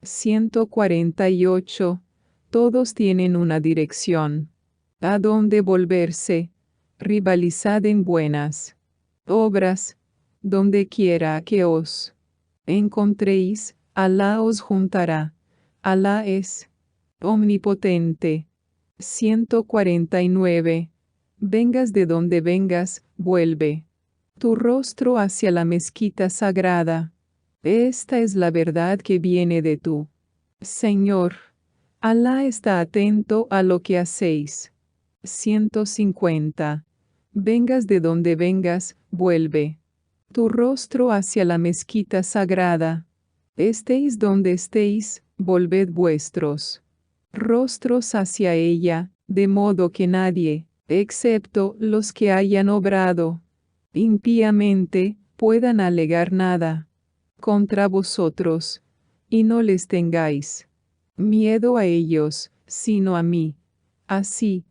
148. Todos tienen una dirección a dónde volverse. Rivalizad en buenas obras, donde quiera que os encontréis, Alá os juntará. Alá es omnipotente. 149. Vengas de donde vengas, vuelve tu rostro hacia la mezquita sagrada. Esta es la verdad que viene de tu Señor. Alá está atento a lo que hacéis. 150. Vengas de donde vengas, vuelve tu rostro hacia la mezquita sagrada. Estéis donde estéis, volved vuestros rostros hacia ella, de modo que nadie, excepto los que hayan obrado impíamente, puedan alegar nada contra vosotros, y no les tengáis miedo a ellos, sino a mí. Así,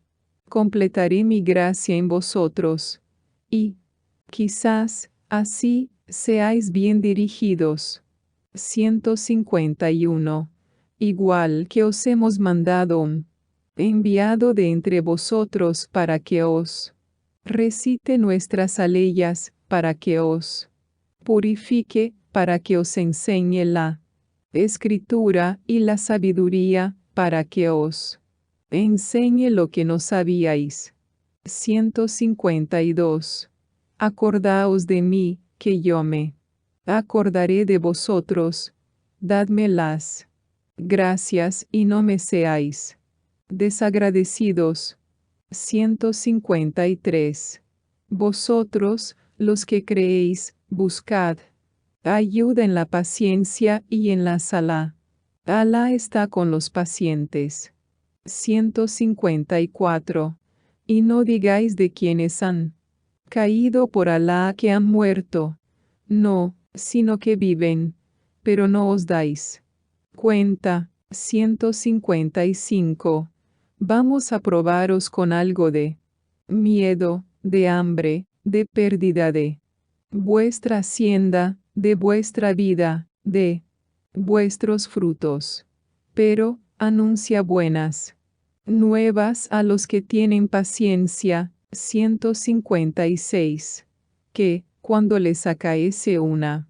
completaré mi gracia en vosotros, y, quizás, así, seáis bien dirigidos. 151. Igual que os hemos mandado un enviado de entre vosotros para que os recite nuestras aleyas, para que os purifique, para que os enseñe la escritura y la sabiduría, para que os enseñe lo que no sabíais. 152. Acordaos de mí, que yo me acordaré de vosotros. Dadme las gracias y no me seáis desagradecidos. 153. Vosotros, los que creéis, buscad ayuda en la paciencia y en la salá. Alá está con los pacientes. 154. Y no digáis de quienes han caído por Alá que han muerto. No, sino que viven, pero no os dais cuenta. 155. Vamos a probaros con algo de miedo, de hambre, de pérdida de vuestra hacienda, de vuestra vida, de vuestros frutos. Pero, anuncia buenas nuevas a los que tienen paciencia. 156. Que, cuando les acaece una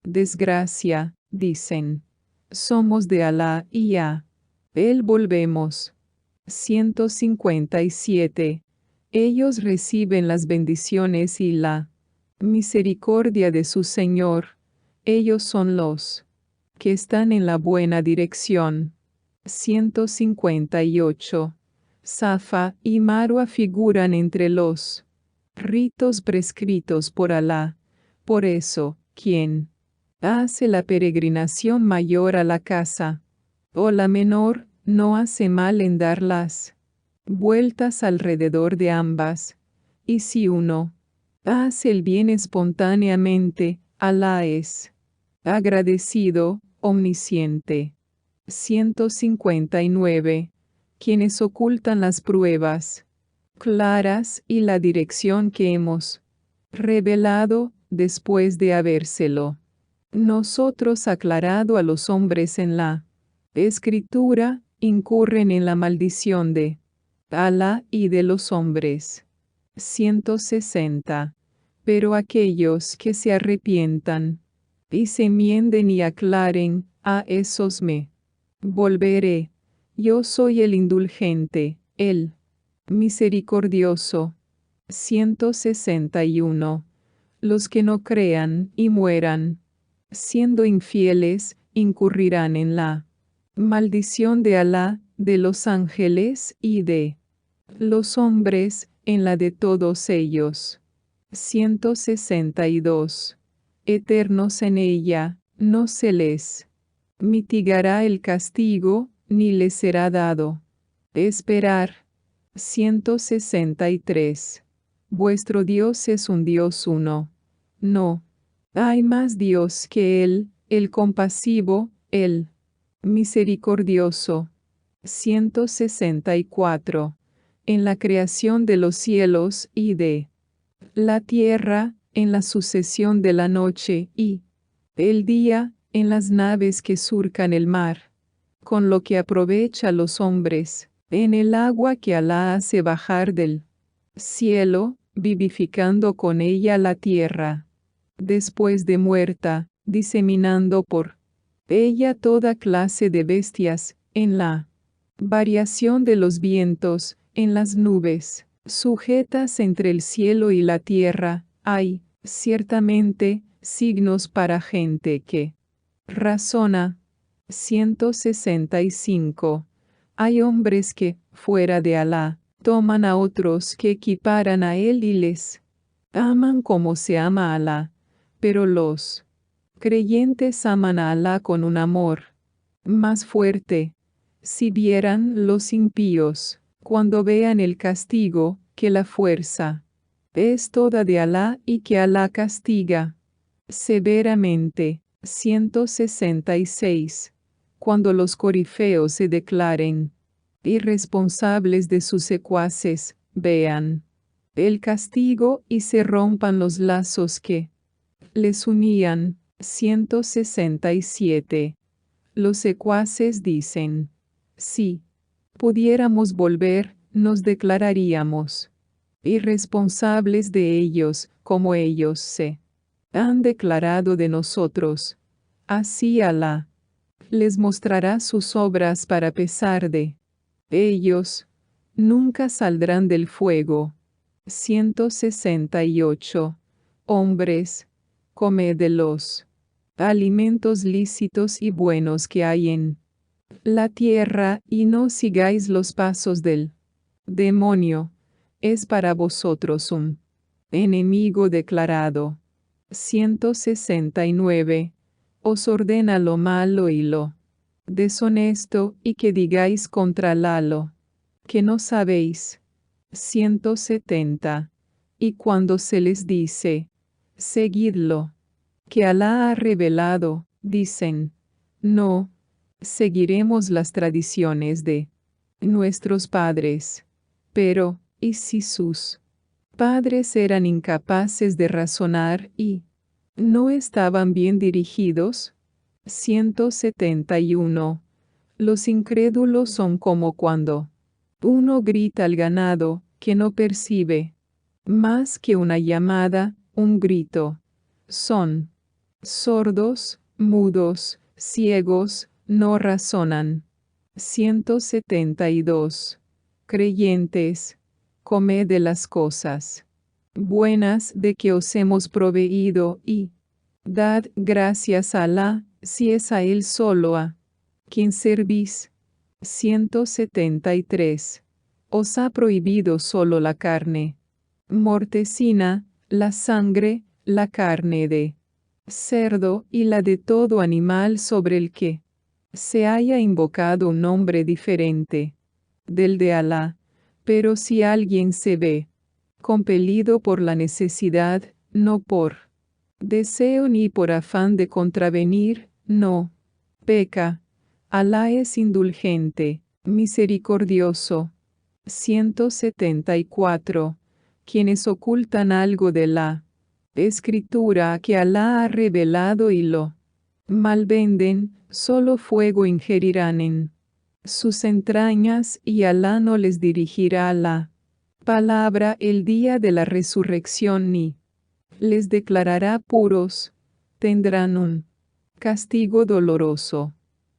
desgracia, dicen, somos de Alá y a Él volvemos. 157. Ellos reciben las bendiciones y la misericordia de su Señor. Ellos son los que están en la buena dirección. 158. Safa y Marwa figuran entre los ritos prescritos por Alá. Por eso, quien hace la peregrinación mayor a la casa, o la menor, no hace mal en dar las vueltas alrededor de ambas. Y si uno hace el bien espontáneamente, Alá es agradecido, omnisciente. 159. Quienes ocultan las pruebas claras y la dirección que hemos revelado después de habérselo nosotros aclarado a los hombres en la Escritura, incurren en la maldición de Alá y de los hombres. 160. Pero aquellos que se arrepientan y se enmienden y aclaren, a esos me volveré. Yo soy el indulgente, el misericordioso. 161. Los que no crean y mueran siendo infieles, incurrirán en la maldición de Alá, de los ángeles y de los hombres, en la de todos ellos. 162. Eternos en ella, no se les mitigará el castigo, ni les será dado esperar. 163. Vuestro Dios es un Dios uno. No hay más Dios que Él, el compasivo, el misericordioso. 164. En la creación de los cielos y de la tierra, en la sucesión de la noche y el día, en las naves que surcan el mar, con lo que aprovecha a los hombres, en el agua que Alá hace bajar del cielo, vivificando con ella la tierra después de muerta, diseminando por ella toda clase de bestias, en la variación de los vientos, en las nubes, sujetas entre el cielo y la tierra, hay, ciertamente, signos para gente que razona. 165. Hay hombres que, fuera de Alá, toman a otros que equiparan a Él y les aman como se ama a Alá. Pero los Creyentes aman a Alá con un amor más fuerte. Si vieran los impíos, cuando vean el castigo, que la fuerza es toda de Alá y que Alá castiga severamente. 166. Cuando los corifeos se declaren irresponsables de sus secuaces, vean el castigo y se rompan los lazos que les unían. 167. Los secuaces dicen: si pudiéramos volver, nos declararíamos irresponsables de ellos, como ellos se han declarado de nosotros. Así Alá les mostrará sus obras para pesar de ellos. Nunca saldrán del fuego. 168. Hombres, comed de los alimentos lícitos y buenos que hay en la tierra, y no sigáis los pasos del demonio. Es para vosotros un enemigo declarado. 169. Os ordena lo malo y lo deshonesto, y que digáis contra Alá que no sabéis. 170. Y cuando se les dice: seguidlo, que Alá ha revelado, dicen: no, seguiremos las tradiciones de nuestros padres. Pero, ¿y si sus padres eran incapaces de razonar y no estaban bien dirigidos? 171. Los incrédulos son como cuando uno grita al ganado, que no percibe más que una llamada, un grito. Son sordos, mudos, ciegos, no razonan. 172. Creyentes, comed de las cosas buenas de que os hemos proveído, y dad gracias a Alá, si es a Él solo a quien servís. 173. Os ha prohibido solo la carne mortecina, la sangre, la carne de cerdo y la de todo animal sobre el que se haya invocado un nombre diferente del de Alá. Pero si alguien se ve compelido por la necesidad, no por deseo ni por afán de contravenir, no peca. Alá es indulgente, misericordioso. 174. Quienes ocultan algo de la escritura que Alá ha revelado y lo malvenden, solo fuego ingerirán en sus entrañas, y Alá no les dirigirá la palabra el día de la resurrección ni les declarará puros. Tendrán un castigo doloroso.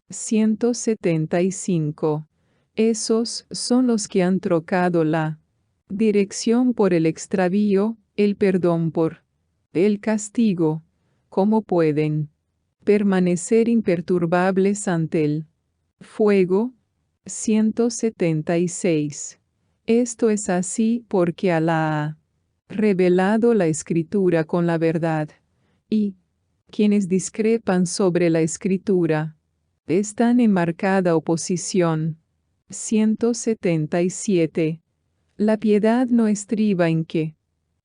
175. Esos son los que han trocado la dirección por el extravío, el perdón por el castigo. ¿Cómo pueden permanecer imperturbables ante el fuego? 176. Esto es así porque Alá ha revelado la escritura con la verdad, y quienes discrepan sobre la escritura están en marcada oposición. 177. La piedad no estriba en que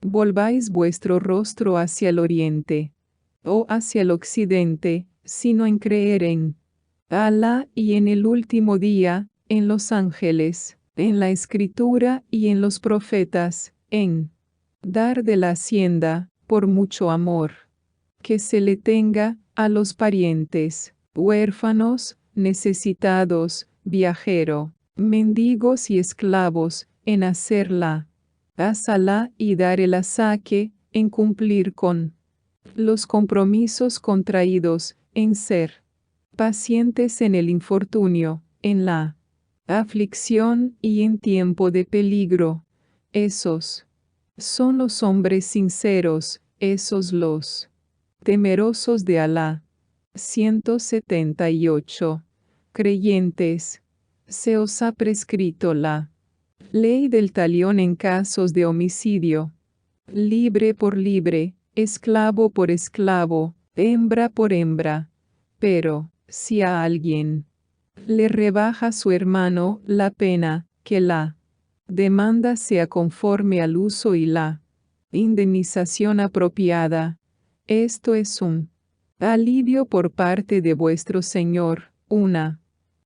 volváis vuestro rostro hacia el oriente o hacia el occidente, sino en creer en Alá y en el último día, en los ángeles, en la escritura y en los profetas, en dar de la hacienda, por mucho amor que se le tenga a los parientes, huérfanos, necesitados, viajero, mendigos y esclavos, en hacerla a Alá y dar el asaque, en cumplir con los compromisos contraídos, en ser pacientes en el infortunio, en la aflicción y en tiempo de peligro. Esos son los hombres sinceros, esos los temerosos de Alá. 178. Creyentes, se os ha prescrito la ley del talión en casos de homicidio, libre por libre, esclavo por esclavo, hembra por hembra. Pero, si a alguien le rebaja su hermano la pena, que la demanda sea conforme al uso y la indemnización apropiada. Esto es un alivio por parte de vuestro Señor, una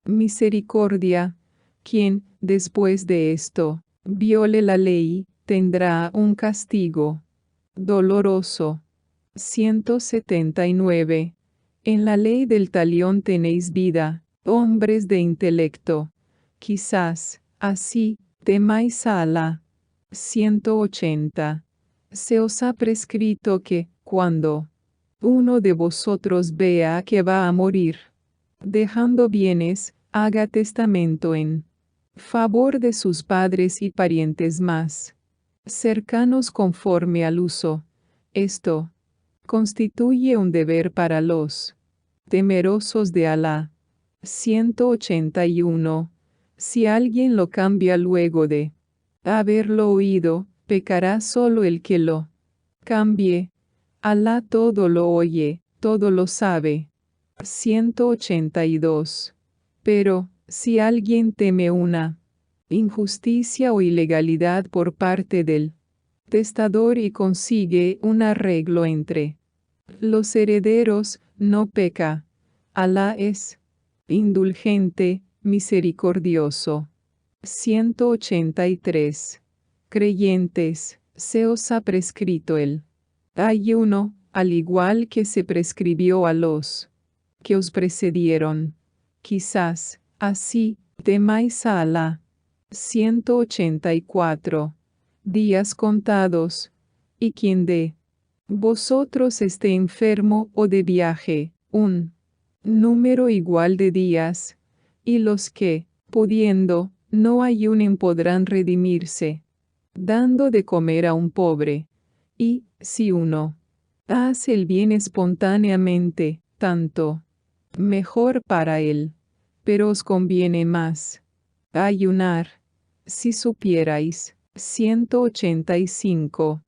misericordia. Quien, después de esto, viole la ley, tendrá un castigo doloroso. 179. En la ley del talión tenéis vida, hombres de intelecto. Quizás, así, temáis a Alá. 180. Se os ha prescrito que, cuando uno de vosotros vea que va a morir, dejando bienes, haga testamento en favor de sus padres y parientes más cercanos conforme al uso. Esto constituye un deber para los temerosos de Alá. 181. Si alguien lo cambia luego de haberlo oído, pecará solo el que lo cambie. Alá todo lo oye, todo lo sabe. 182. Pero, si alguien teme una injusticia o ilegalidad por parte del testador y consigue un arreglo entre los herederos, no peca. Alá es indulgente, misericordioso. 183. Creyentes, se os ha prescrito el ayuno, al igual que se prescribió a los que os precedieron. Quizás, así, temáis a Alá. 184. Días contados. Y quien de vosotros esté enfermo o de viaje, un número igual de días, y los que, pudiendo, no ayunen podrán redimirse, dando de comer a un pobre. Y, si uno hace el bien espontáneamente, tanto mejor para él, pero os conviene más ayunar. Si supierais. 185.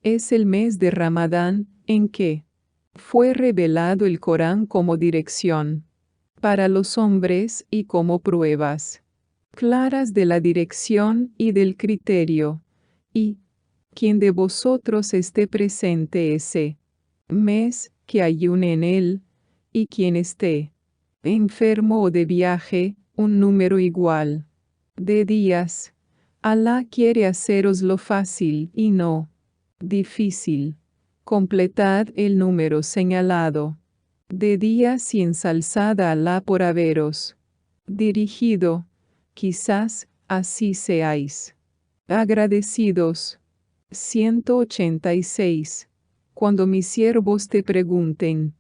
Es el mes de Ramadán, en que fue revelado el Corán como dirección para los hombres y como pruebas claras de la dirección y del criterio. Y quien de vosotros esté presente ese mes, que ayune en él, y quien esté enfermo o de viaje, un número igual de días. Alá quiere haceroslo fácil y no difícil. Completad el número señalado de días y ensalzad a Alá por haberos dirigido. Quizás así seáis agradecidos. 186. Cuando mis siervos te pregunten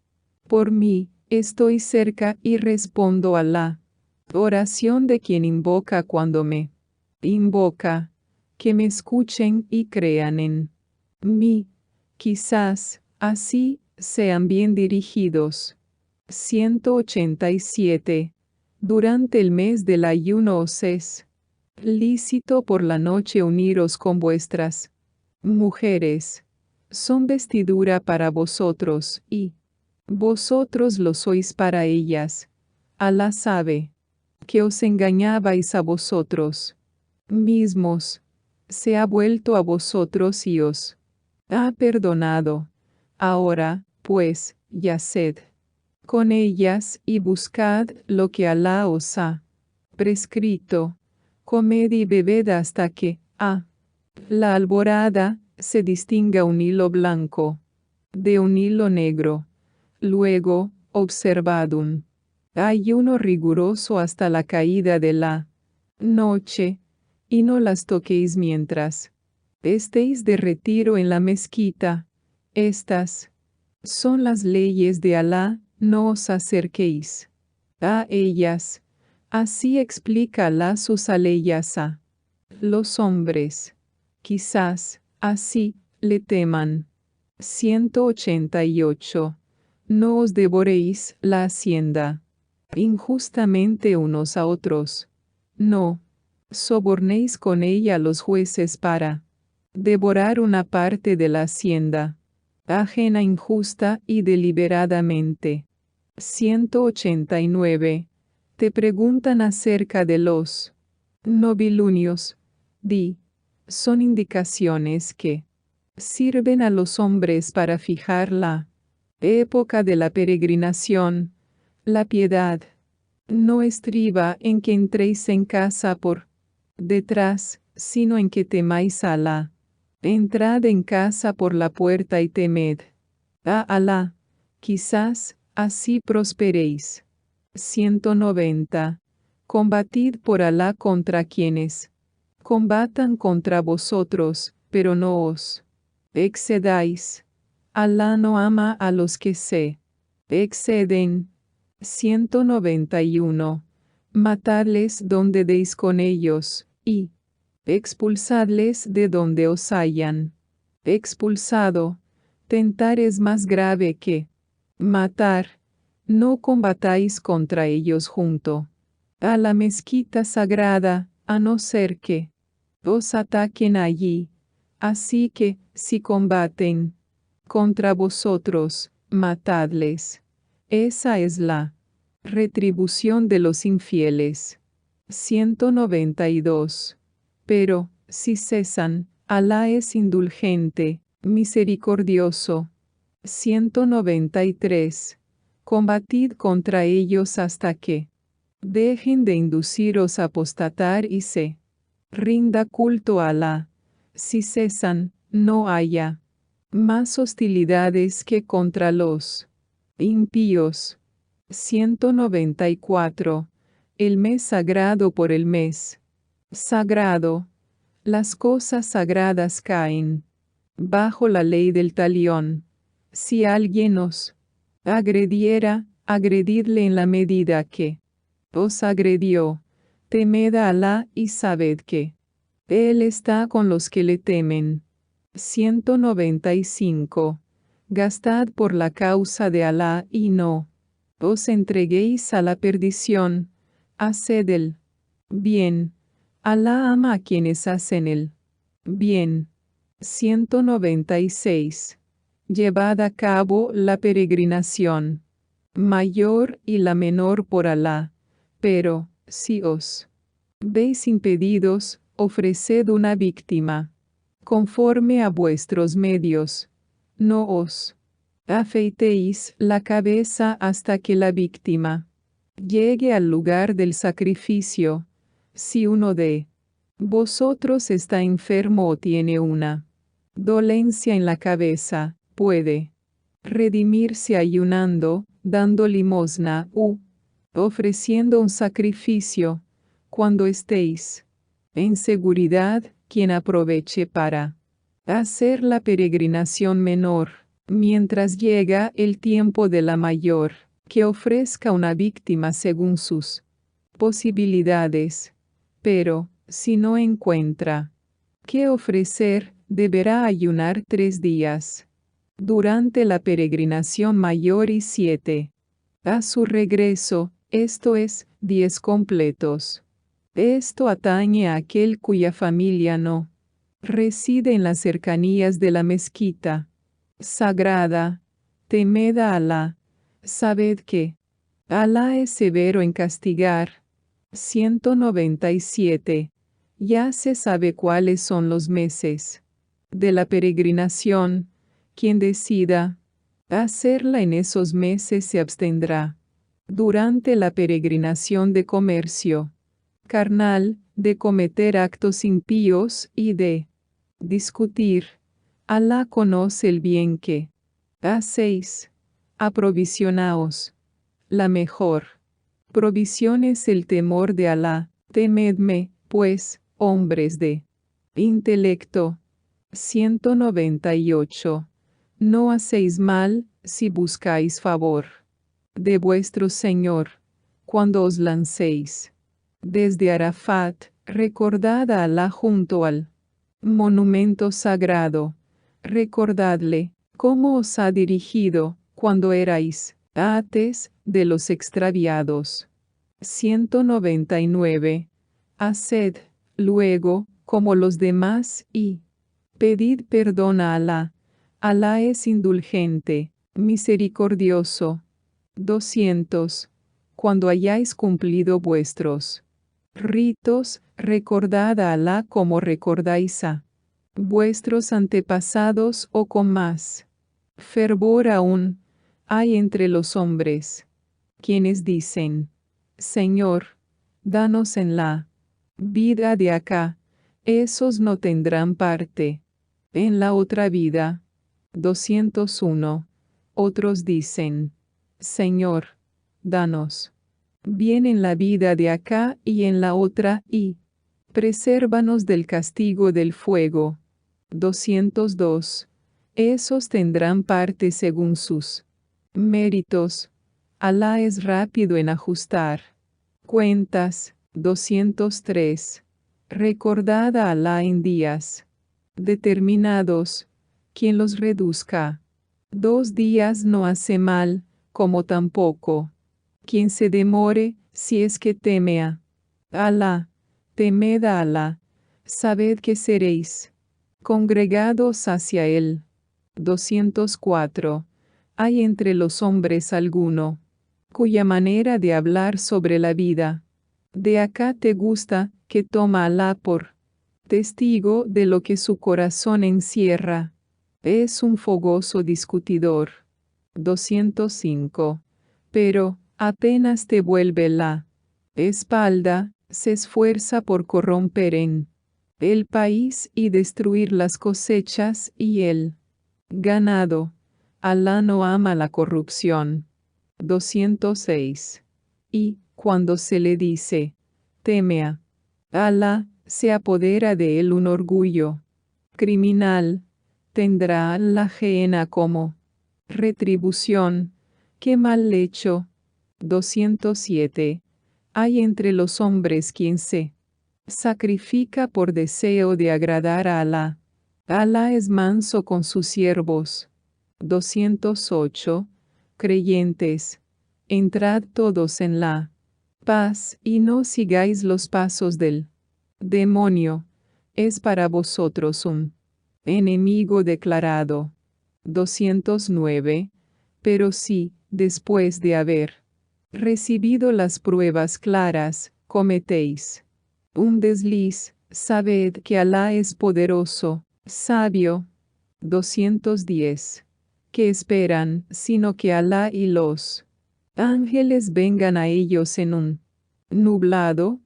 por mí, estoy cerca y respondo a Alá. Oración de quien invoca cuando me invoca, que me escuchen y crean en mí. Quizás, así, sean bien dirigidos. 187. Durante el mes del ayuno os es lícito por la noche uniros con vuestras mujeres. Son vestidura para vosotros, y vosotros lo sois para ellas. Alá sabe que os engañabais a vosotros mismos, se ha vuelto a vosotros y os ha perdonado. Ahora, pues, yaced con ellas y buscad lo que Alá os ha prescrito. Comed y bebed hasta que, a la alborada, se distinga un hilo blanco de un hilo negro. Luego, observad un ayuno riguroso hasta la caída de la noche, y no las toquéis mientras estéis de retiro en la mezquita. Estas son las leyes de Alá, no os acerquéis a ellas. Así explica Alá sus aleyas a los hombres. Quizás, así, le teman. 188. No os devoréis la hacienda injustamente unos a otros. No sobornéis con ella a los jueces para devorar una parte de la hacienda. ajena injusta y deliberadamente. 189. Te preguntan acerca de los novilunios. Di, son indicaciones que sirven a los hombres para fijar la época de la peregrinación. La piedad no estriba en que entréis en casa por detrás, sino en que temáis a Alá. Entrad en casa por la puerta y temed a Alá. Quizás así prosperéis. 190. Combatid por Alá contra quienes combatan contra vosotros, pero no os excedáis. Alá no ama a los que se exceden. 191. Matadles donde deis con ellos, y expulsadles de donde os hayan expulsado. Tentar es más grave que matar. No combatáis contra ellos junto a la mezquita sagrada, a no ser que os ataquen allí. Así que, si combaten contra vosotros, matadles. Esa es la retribución de los infieles. 192. Pero, si cesan, Alá es indulgente, misericordioso. 193. Combatid contra ellos hasta que dejen de induciros a apostatar y se rinda culto a Alá. Si cesan, no haya más hostilidades que contra los impíos. 194. El mes sagrado por el mes sagrado. Las cosas sagradas caen bajo la ley del talión. Si alguien os agrediera, agredidle en la medida que os agredió. Temed a Alá y sabed que Él está con los que le temen. 195. Gastad por la causa de Alá y no os entreguéis a la perdición. Haced el bien. Alá ama a quienes hacen el bien. 196. Llevad a cabo la peregrinación mayor y la menor por Alá. Pero, si os veis impedidos, ofreced una víctima conforme a vuestros medios. No os afeitéis la cabeza hasta que la víctima llegue al lugar del sacrificio. Si uno de vosotros está enfermo o tiene una dolencia en la cabeza, puede redimirse ayunando, dando limosna u ofreciendo un sacrificio. Cuando estéis en seguridad, quien aproveche para hacer la peregrinación menor, mientras llega el tiempo de la mayor, que ofrezca una víctima según sus posibilidades. Pero, si no encuentra qué ofrecer, deberá ayunar 3 días durante la peregrinación mayor y 7 a su regreso, esto es, 10 completos. Esto atañe a aquel cuya familia no reside en las cercanías de la mezquita sagrada. Temed a Alá. Sabed que Alá es severo en castigar. 197. Ya se sabe cuáles son los meses de la peregrinación. Quien decida hacerla en esos meses se abstendrá durante la peregrinación de comercio carnal, de cometer actos impíos y de discutir. Alá conoce el bien que hacéis. Aprovisionaos. La mejor provisión es el temor de Alá. Temedme, pues, hombres de intelecto. 198. No hacéis mal, si buscáis favor de vuestro Señor, cuando os lancéis desde Arafat, recordad a Alá junto al monumento sagrado. Recordadle cómo os ha dirigido cuando erais ates de los extraviados. 199. Haced, luego, como los demás y pedid perdón a Alá. Alá es indulgente, misericordioso. 200. Cuando hayáis cumplido vuestros ritos, recordad a Alá como recordáis a vuestros antepasados o con más fervor aún hay entre los hombres, quienes dicen, Señor, danos en la vida de acá, esos no tendrán parte en la otra vida. 201. Otros dicen, Señor, danos bien en la vida de acá y en la otra, y presérvanos del castigo del fuego. 202. Esos tendrán parte según sus méritos. Alá es rápido en ajustar cuentas. 203. Recordad a Alá en días determinados, quien los reduzca. 2 días no hace mal, como tampoco quien se demore, si es que teme a Alá. Temed a Alá, sabed que seréis congregados hacia él. 204. Hay entre los hombres alguno, cuya manera de hablar sobre la vida de acá te gusta, que toma a Alá por testigo de lo que su corazón encierra. Es un fogoso discutidor. 205. Pero, apenas te vuelve la espalda, se esfuerza por corromper en el país y destruir las cosechas y el ganado. Alá no ama la corrupción. 206. Y, cuando se le dice, teme a Alá, se apodera de él un orgullo criminal, tendrá la gehenna como retribución. ¡Qué mal hecho! 207. Hay entre los hombres quien se sacrifica por deseo de agradar a Alá. Alá es manso con sus siervos. 208. Creyentes, entrad todos en la paz y no sigáis los pasos del demonio. Es para vosotros un enemigo declarado. 209. Pero si, después de haber recibido las pruebas claras, cometéis un desliz, sabed que Alá es poderoso, sabio. 210. ¿Qué esperan, sino que Alá y los ángeles vengan a ellos en un nublado?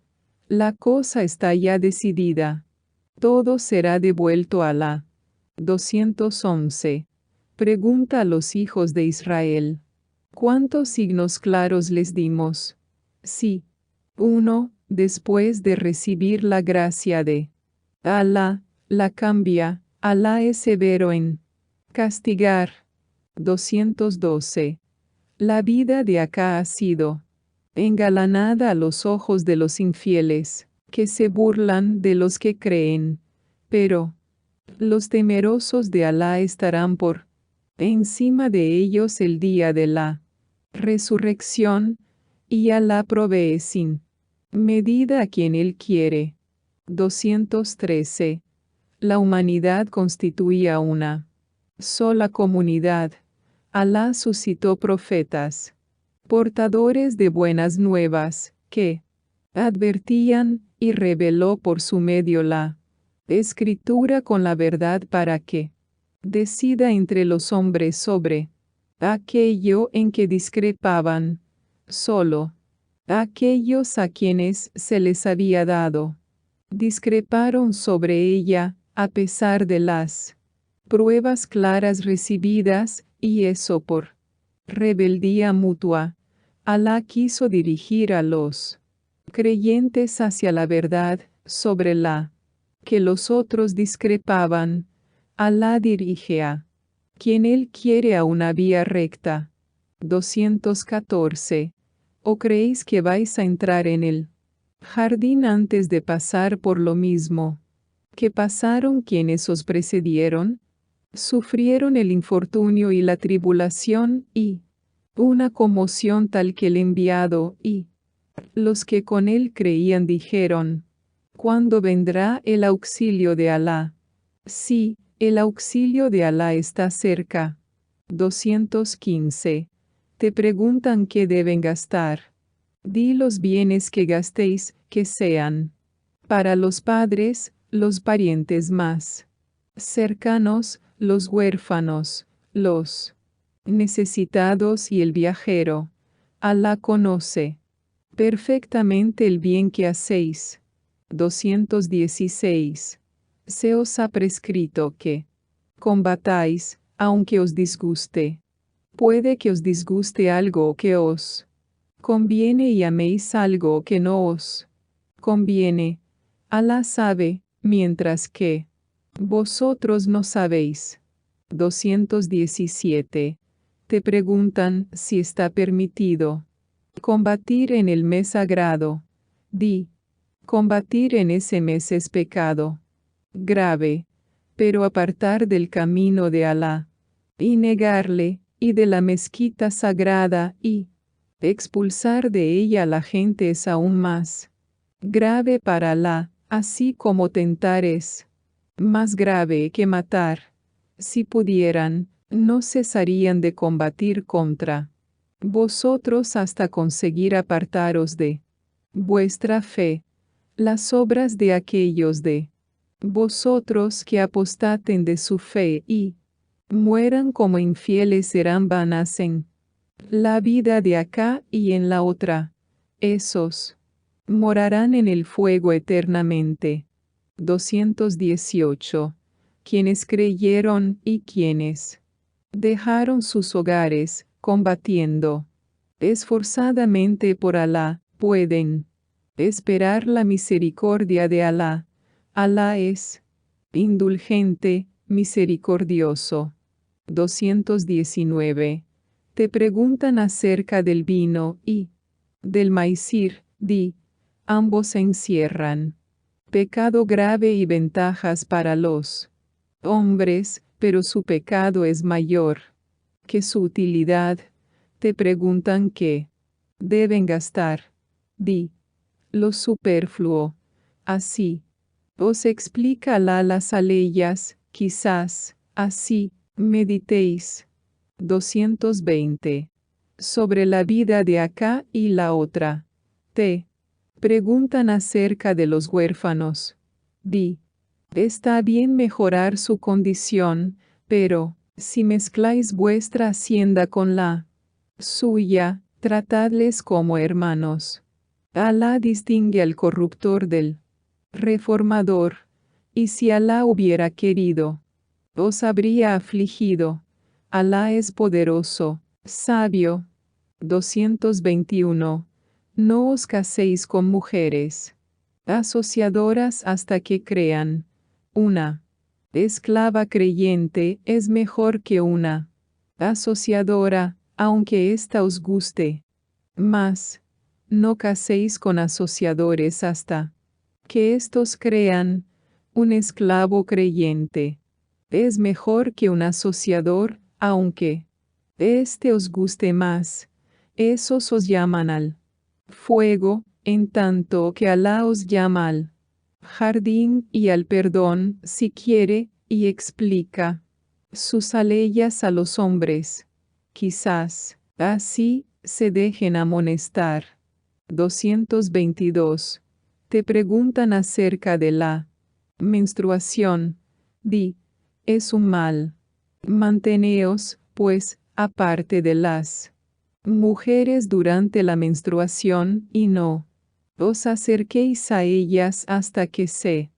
La cosa está ya decidida. Todo será devuelto a Alá. 211. Pregunta a los hijos de Israel. ¿Cuántos signos claros les dimos? Sí. 1. Después de recibir la gracia de Alá, la cambia. Alá es severo en castigar. 212. La vida de acá ha sido engalanada a los ojos de los infieles, que se burlan de los que creen. Pero los temerosos de Alá estarán por encima de ellos el día de la resurrección, y Alá provee sin medida a quien Él quiere. 213. La humanidad constituía una sola comunidad. Alá suscitó profetas, portadores de buenas nuevas, que advertían y reveló por su medio la escritura con la verdad para que decida entre los hombres sobre aquello en que discrepaban. Solo aquellos a quienes se les había dado discreparon sobre ella, a pesar de las pruebas claras recibidas, y eso por rebeldía mutua. Alá quiso dirigir a los creyentes hacia la verdad, sobre la que los otros discrepaban. Alá dirige a quien Él quiere a una vía recta. 214. ¿O creéis que vais a entrar en el jardín antes de pasar por lo mismo que pasaron quienes os precedieron? Sufrieron el infortunio y la tribulación y una conmoción tal que el enviado y los que con él creían dijeron, ¿cuándo vendrá el auxilio de Alá? Sí, El auxilio de Alá está cerca. 215. Te preguntan qué deben gastar. Di los bienes que gastéis, que sean para los padres, los parientes más cercanos, los huérfanos, los necesitados y el viajero. Alá conoce perfectamente el bien que hacéis. 216. Se os ha prescrito que combatáis, aunque os disguste. Puede que os disguste algo que os conviene y améis algo que no os conviene. Alá sabe, mientras que vosotros no sabéis. 217. Te preguntan si está permitido combatir en el mes sagrado. Di, combatir en ese mes es pecado grave, pero apartar del camino de Alá, y negarle, y de la mezquita sagrada, y expulsar de ella a la gente es aún más grave para Alá, así como tentar es más grave que matar. Si pudieran, no cesarían de combatir contra vosotros hasta conseguir apartaros de vuestra fe. Las obras de aquellos de vosotros que apostaten de su fe y mueran como infieles serán vanas en la vida de acá y en la otra. Esos morarán en el fuego eternamente. 218. Quienes creyeron y quienes dejaron sus hogares, combatiendo esforzadamente por Alá, pueden esperar la misericordia de Alá. Alá es indulgente, misericordioso. 219. Te preguntan acerca del vino y del maizir, di, ambos encierran pecado grave y ventajas para los hombres, pero su pecado es mayor que su utilidad. Te preguntan qué deben gastar. Di, lo superfluo. Así, os explica Alá las aleyas, quizás, así, meditéis. 220. Sobre la vida de acá y la otra. Te preguntan acerca de los huérfanos. Di, está bien mejorar su condición, pero, si mezcláis vuestra hacienda con la suya, tratadles como hermanos. Alá distingue al corruptor del reformador, y si Alá hubiera querido, os habría afligido. Alá es poderoso, sabio. 221. No os caséis con mujeres asociadoras hasta que crean. Una esclava creyente es mejor que una asociadora, aunque ésta os guste. Mas, no caséis con asociadores hasta que éstos crean. Un esclavo creyente es mejor que un asociador, aunque éste os guste más. Esos os llaman al fuego, en tanto que Alá os llama al jardín y al perdón, si quiere, y explica sus aleyas a los hombres. Quizás, así, se dejen amonestar. 222. Te preguntan acerca de la menstruación. Di, es un mal. Manteneos, pues, aparte de las mujeres durante la menstruación y no os acerquéis a ellas hasta que se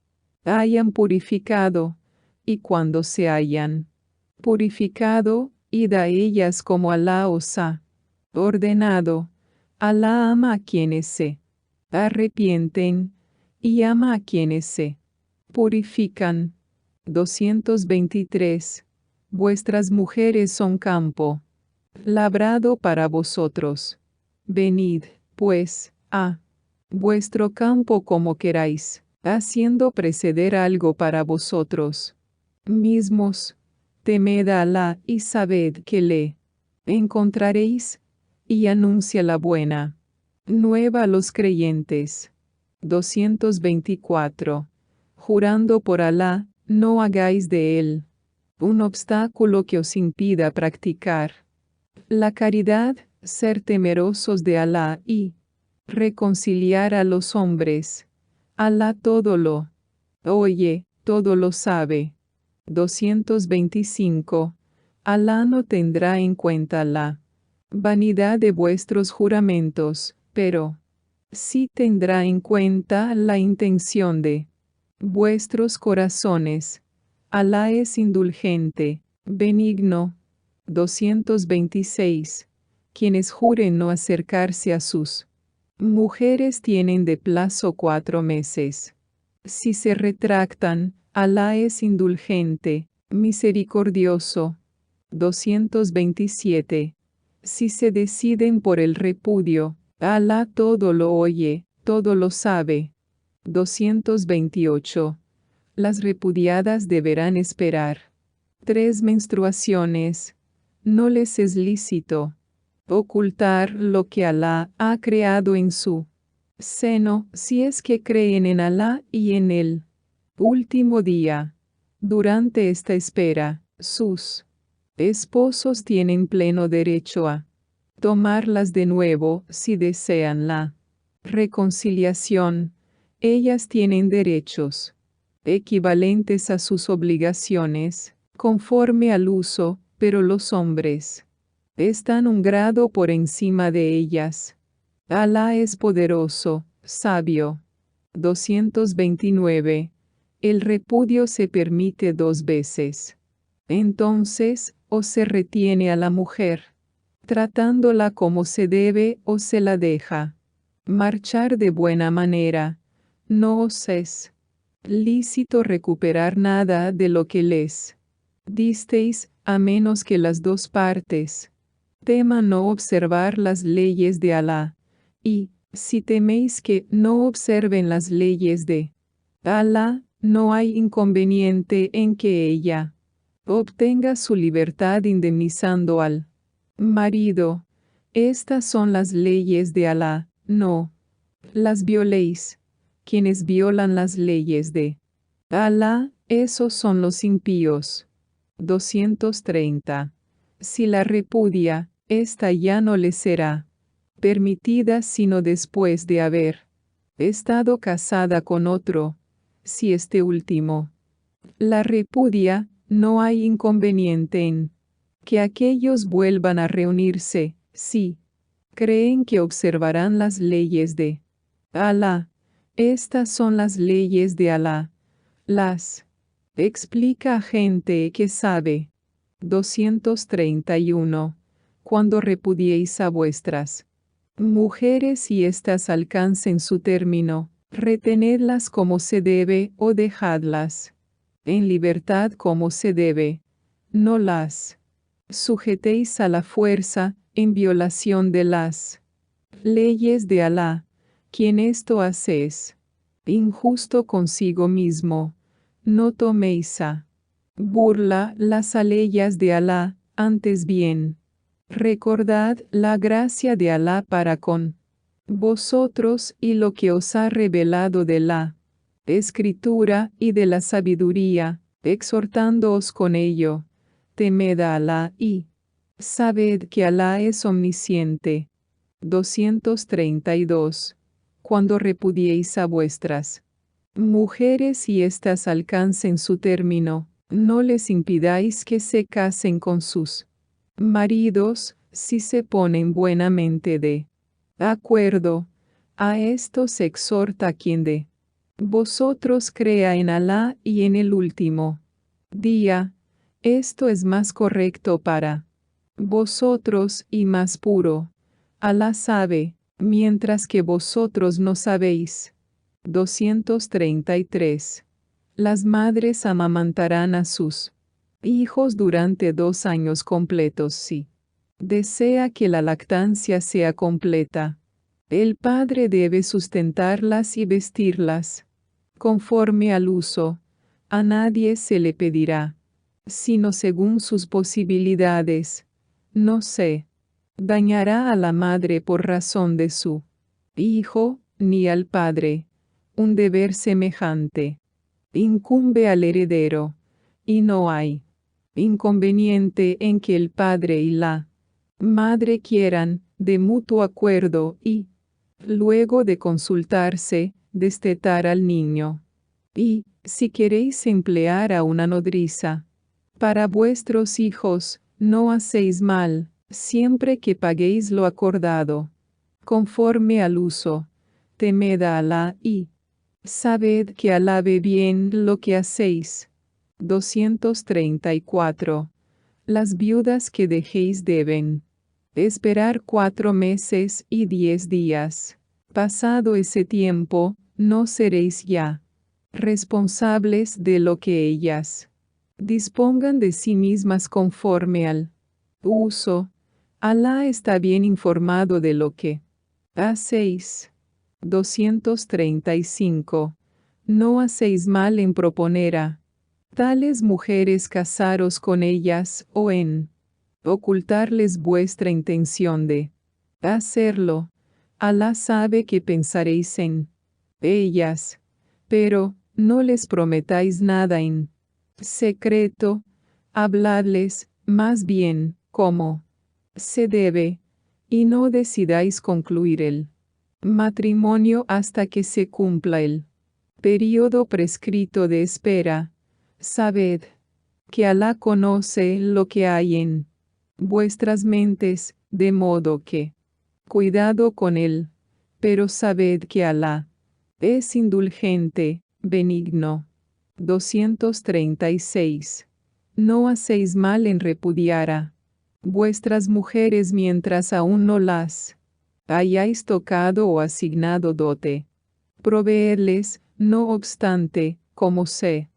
hayan purificado, y cuando se hayan purificado, id a ellas como Alá os ha ordenado. Alá ama a quienes se arrepienten, y ama a quienes se purifican. 223. Vuestras mujeres son campo labrado para vosotros. Venid, pues, a vuestro campo como queráis, haciendo preceder algo para vosotros mismos. Temed a Alá y sabed que le encontraréis, y anuncia la buena nueva a los creyentes. 224. Jurando por Alá, no hagáis de él un obstáculo que os impida practicar la caridad, ser temerosos de Alá y reconciliar a los hombres. Alá todo lo oye, todo lo sabe. 225. Alá no tendrá en cuenta la vanidad de vuestros juramentos, pero sí tendrá en cuenta la intención de vuestros corazones. Alá es indulgente, benigno. 226. Quienes juren no acercarse a sus mujeres tienen de plazo 4 meses. Si se retractan, Alá es indulgente, misericordioso. 227. Si se deciden por el repudio, Alá todo lo oye, todo lo sabe. 228. Las repudiadas deberán esperar 3 menstruaciones. No les es lícito ocultar lo que Alá ha creado en su seno, si es que creen en Alá y en el último día. Durante esta espera, sus esposos tienen pleno derecho a tomarlas de nuevo si desean la reconciliación. Ellas tienen derechos equivalentes a sus obligaciones, conforme al uso, pero los hombres están un grado por encima de ellas. Alá es poderoso, sabio. 229. El repudio se permite 2 veces. Entonces, o se retiene a la mujer, tratándola como se debe, o se la deja marchar de buena manera. No os es lícito recuperar nada de lo que les disteis, a menos que las 2 partes teman no observar las leyes de Alá. Y, si teméis que no observen las leyes de Alá, no hay inconveniente en que ella obtenga su libertad indemnizando al marido. Estas son las leyes de Alá, no las violéis. Quienes violan las leyes de Alá, esos son los impíos. 230. Si la repudia, esta ya no le será permitida sino después de haber estado casada con otro. Si este último la repudia, no hay inconveniente en que aquellos vuelvan a reunirse, si creen que observarán las leyes de Alá. Estas son las leyes de Alá. Las explica a gente que sabe. 231. Cuando repudiéis a vuestras mujeres y éstas alcancen su término, retenedlas como se debe o dejadlas en libertad como se debe. No las sujetéis a la fuerza, en violación de las leyes de Alá. Quien esto hace es injusto consigo mismo. No toméis a burla las aleyas de Alá, antes bien. Recordad la gracia de Alá para con vosotros y lo que os ha revelado de la Escritura y de la sabiduría, exhortándoos con ello. Temed a Alá y sabed que Alá es omnisciente. 232. Cuando repudiéis a vuestras mujeres y éstas alcancen su término, no les impidáis que se casen con sus maridos, si se ponen buenamente de acuerdo. A esto se exhorta quien de vosotros crea en Alá y en el último día. Esto es más correcto para vosotros y más puro. Alá sabe, mientras que vosotros no sabéis. 233. Las madres amamantarán a sus hijos durante 2 años completos si desea que la lactancia sea completa. El padre debe sustentarlas y vestirlas conforme al uso. A nadie se le pedirá, sino según sus posibilidades. No se dañará a la madre por razón de su hijo, ni al padre. Un deber semejante incumbe al heredero, y no hay inconveniente en que el padre y la madre quieran, de mutuo acuerdo y, luego de consultarse, destetar al niño. Y, si queréis emplear a una nodriza para vuestros hijos, no hacéis mal, siempre que paguéis lo acordado, conforme al uso. Temed a Alá y sabed que Alá ve bien lo que hacéis. 234. Las viudas que dejéis deben esperar 4 meses y 10 días. Pasado ese tiempo, no seréis ya responsables de lo que ellas dispongan de sí mismas conforme al uso. Alá está bien informado de lo que hacéis. 235. No hacéis mal en proponer a tales mujeres casaros con ellas o en ocultarles vuestra intención de hacerlo. Alá sabe que pensaréis en ellas, pero no les prometáis nada en secreto, habladles más bien como se debe, y no decidáis concluir el matrimonio hasta que se cumpla el período prescrito de espera. Sabed que Alá conoce lo que hay en vuestras mentes, de modo que cuidado con él, pero sabed que Alá es indulgente, benigno. 236. No hacéis mal en repudiar a vuestras mujeres mientras aún no las hayáis tocado o asignado dote. Proveerles, no obstante, como se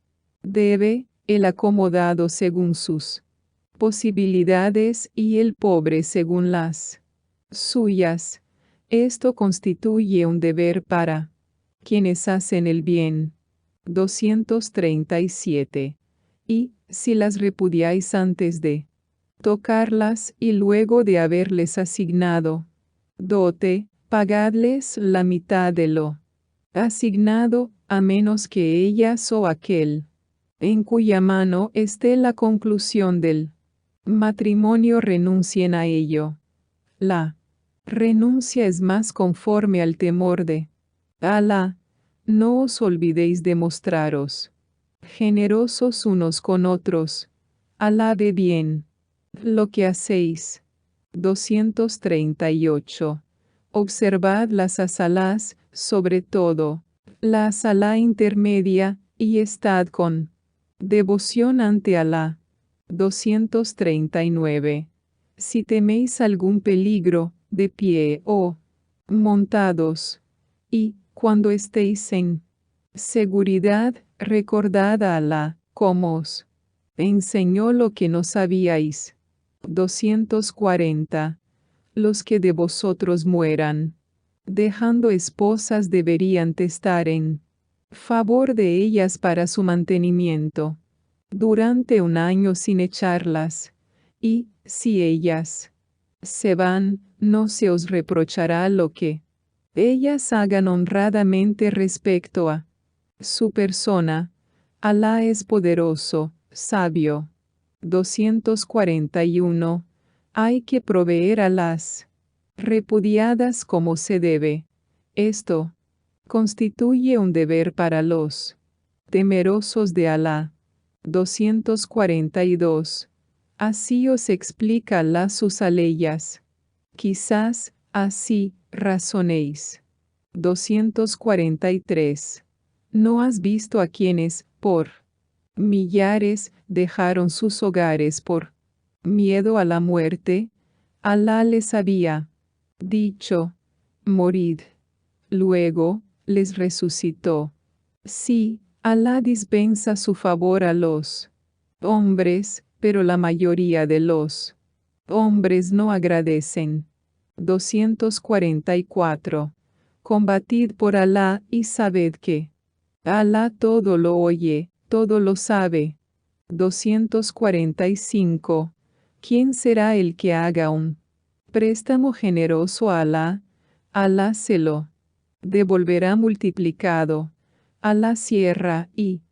debe, el acomodado según sus posibilidades y el pobre según las suyas. Esto constituye un deber para quienes hacen el bien. 237. Y, si las repudiáis antes de tocarlas y luego de haberles asignado dote, pagadles la mitad de lo asignado, a menos que ellas o aquel en cuya mano esté la conclusión del matrimonio renuncien a ello. La renuncia es más conforme al temor de Alá. No os olvidéis de mostraros generosos unos con otros. Alá ve bien lo que hacéis. 238. Observad las asalás, sobre todo la asalá intermedia, y estad con devoción ante Alá. 239. Si teméis algún peligro, de pie o montados, y, cuando estéis en seguridad, recordad a Alá, como os enseñó lo que no sabíais. 240. Los que de vosotros mueran, dejando esposas, deberían testar en favor de ellas para su mantenimiento durante 1 año sin echarlas, y, si ellas se van, no se os reprochará lo que ellas hagan honradamente respecto a su persona. Alá es poderoso, sabio. 241. Hay que proveer a las repudiadas como se debe. Esto constituye un deber para los temerosos de Alá. 242. Así os explica Alá sus aleyas. Quizás, así, razonéis. 243. ¿No has visto a quienes, por millares, dejaron sus hogares por miedo a la muerte? Alá les había dicho, morid. Luego, les resucitó. Sí, Alá dispensa su favor a los hombres, pero la mayoría de los hombres no agradecen. 244. Combatid por Alá y sabed que Alá todo lo oye, todo lo sabe. 245. ¿Quién será el que haga un préstamo generoso a Alá? Alá se lo devolverá multiplicado. Alá cierra y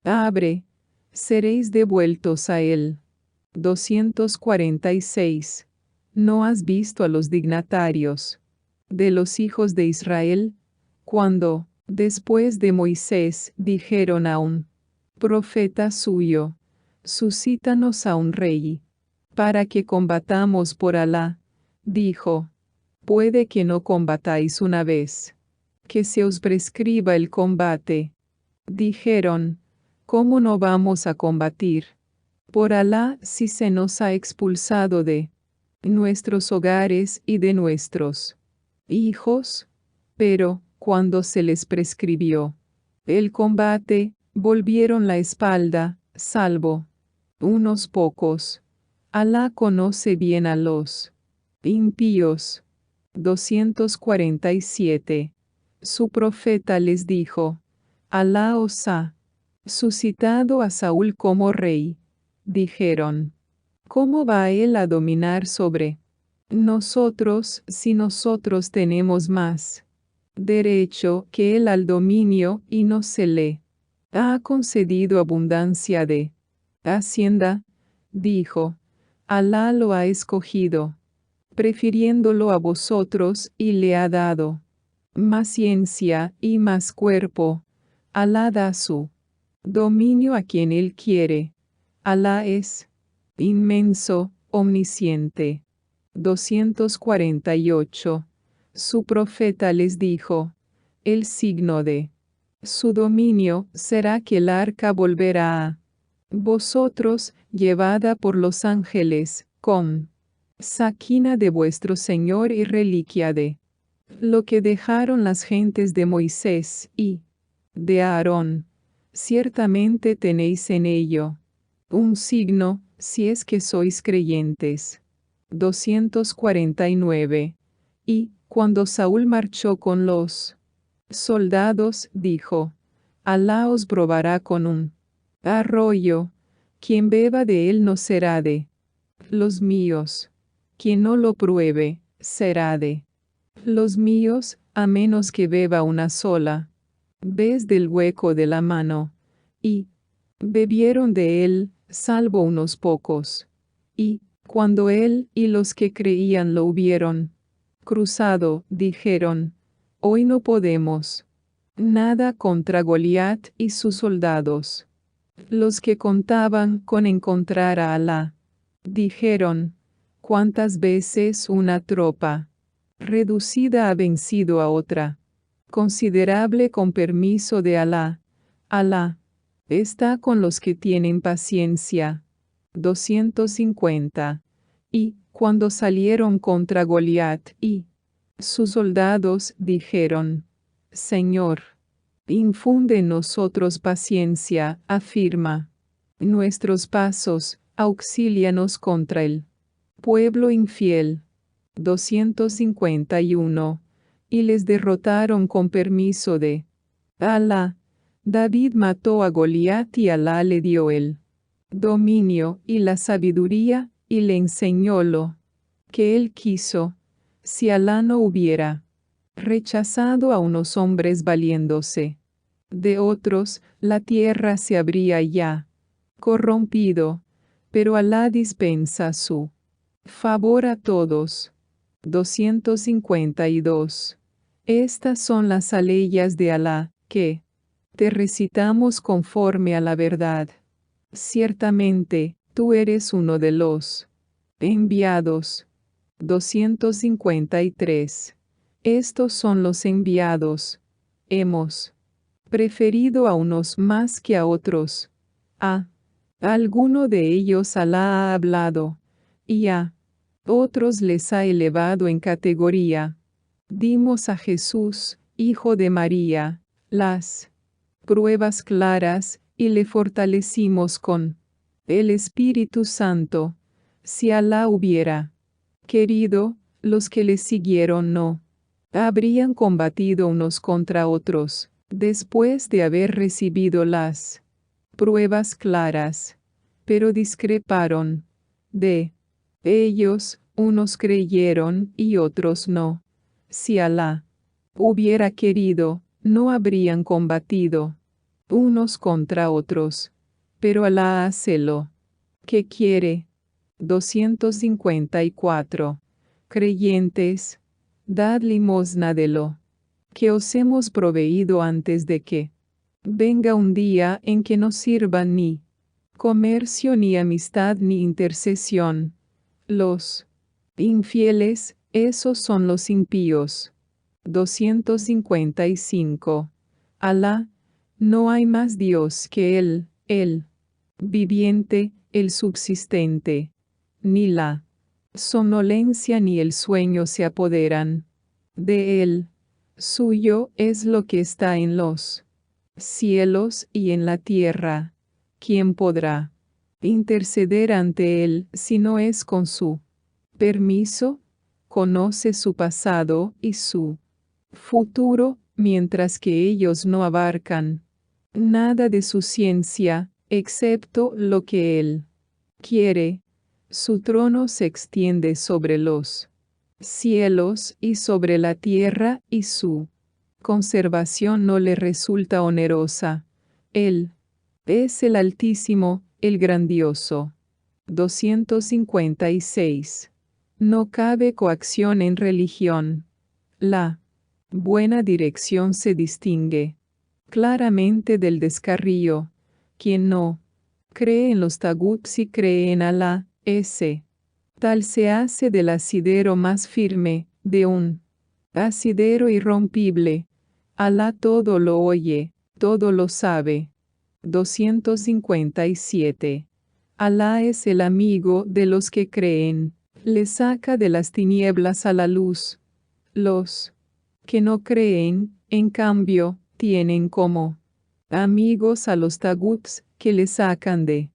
abre, seréis devueltos a él. 246. ¿No has visto a los dignatarios de los hijos de Israel, cuando, después de Moisés, dijeron a un profeta suyo, suscítanos a un rey, para que combatamos por Alá? Dijo, puede que no combatáis una vez, que se os prescriba el combate. Dijeron, ¿cómo no vamos a combatir? Por Alá si se nos ha expulsado de nuestros hogares y de nuestros hijos. Pero, cuando se les prescribió el combate, volvieron la espalda, salvo unos pocos. Alá conoce bien a los impíos. 247. Su profeta les dijo, Alá os ha suscitado a Saúl como rey. Dijeron, ¿cómo va él a dominar sobre nosotros si nosotros tenemos más derecho que él al dominio y no se le ha concedido abundancia de hacienda? Dijo, Alá lo ha escogido, prefiriéndolo a vosotros, y le ha dado más ciencia y más cuerpo. Alá da su dominio a quien él quiere. Alá es inmenso, omnisciente. 248. Su profeta les dijo, el signo de su dominio será que el arca volverá a vosotros, llevada por los ángeles, con saquina de vuestro Señor y reliquia de lo que dejaron las gentes de Moisés y de Aarón. Ciertamente tenéis en ello un signo, si es que sois creyentes. 249. Y, cuando Saúl marchó con los soldados, dijo, Alá os probará con un arroyo, quien beba de él no será de los míos, quien no lo pruebe, será de los míos, a menos que beba una sola vez del hueco de la mano. Y bebieron de él, salvo unos pocos. Y, cuando él y los que creían lo hubieron cruzado, dijeron, hoy no podemos nada contra Goliat y sus soldados. Los que contaban con encontrar a Alá dijeron, ¿cuántas veces una tropa reducida ha vencido a otra considerable con permiso de Alá? Alá está con los que tienen paciencia. 250. Y, cuando salieron contra Goliat y sus soldados, dijeron, Señor, infunde en nosotros paciencia, afirma nuestros pasos, auxílianos contra el pueblo infiel. 251. Y les derrotaron con permiso de Alá. David mató a Goliat y Alá le dio el dominio y la sabiduría, y le enseñó lo que él quiso. Si Alá no hubiera rechazado a unos hombres valiéndose de otros, la tierra se habría ya corrompido, pero Alá dispensa su favor a todos. 252. Estas son las aleyas de Alá, que te recitamos conforme a la verdad. Ciertamente, tú eres uno de los enviados. 253. Estos son los enviados. Hemos preferido a unos más que a otros. A alguno de ellos Alá ha hablado, y a otros les ha elevado en categoría. Dimos a Jesús, hijo de María, las pruebas claras, y le fortalecimos con el Espíritu Santo. Si Alá hubiera querido, los que le siguieron no habrían combatido unos contra otros, después de haber recibido las pruebas claras, pero discreparon de ellos, unos creyeron y otros no. Si Alá hubiera querido, no habrían combatido unos contra otros, pero Alá hace lo que quiere. 254. Creyentes, dad limosna de lo que os hemos proveído antes de que venga un día en que no sirvan ni comercio ni amistad ni intercesión. Los infieles, esos son los impíos. 255. Alá, no hay más Dios que Él, el viviente, el subsistente. Ni la somnolencia ni el sueño se apoderan de Él. Suyo es lo que está en los cielos y en la tierra. ¿Quién podrá interceder ante Él si no es con su permiso? Conoce su pasado y su futuro, mientras que ellos no abarcan nada de su ciencia, excepto lo que Él quiere. Su trono se extiende sobre los cielos y sobre la tierra, y su conservación no le resulta onerosa. Él es el Altísimo, el Grandioso. 256. No cabe coacción en religión. La buena dirección se distingue claramente del descarrío. Quien no cree en los taguts y cree en Alá, ese tal se hace del asidero más firme, de un asidero irrompible. Alá todo lo oye, todo lo sabe. 257. Alá es el amigo de los que creen, les saca de las tinieblas a la luz. Los que no creen, en cambio, tienen como amigos a los taguts que les sacan de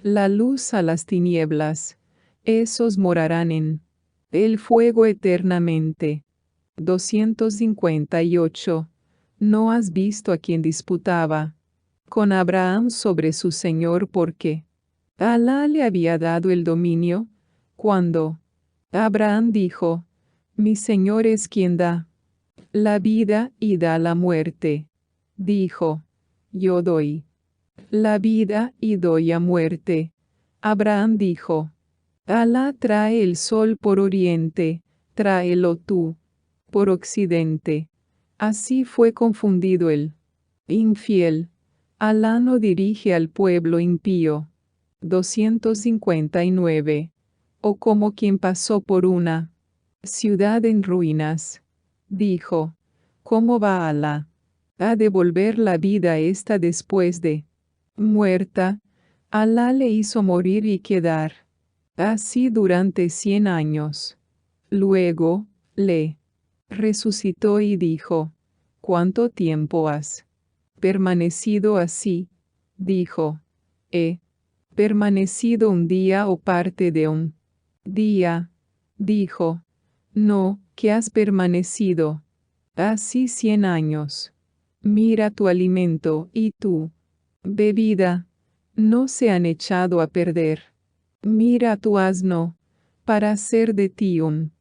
la luz a las tinieblas. Esos morarán en el fuego eternamente. 258. ¿No has visto a quien disputaba con Abraham sobre su Señor porque Alá le había dado el dominio? Cuando Abraham dijo, mi Señor es quien da la vida y da la muerte. Dijo, yo doy la vida y doy a muerte. Abraham dijo, Alá trae el sol por oriente, tráelo tú por occidente. Así fue confundido el infiel. Alá no dirige al pueblo impío. 259. O como quien pasó por una ciudad en ruinas. Dijo, ¿cómo va Alá a devolver la vida esta después de muerta? Alá le hizo morir y quedar así durante 100 años. Luego, le resucitó y dijo, ¿cuánto tiempo has permanecido así? Dijo, he permanecido un día o parte de un día. Dijo, no, que has permanecido así 100 años. Mira tu alimento y tu bebida, no se han echado a perder. Mira tu asno, para hacer de ti un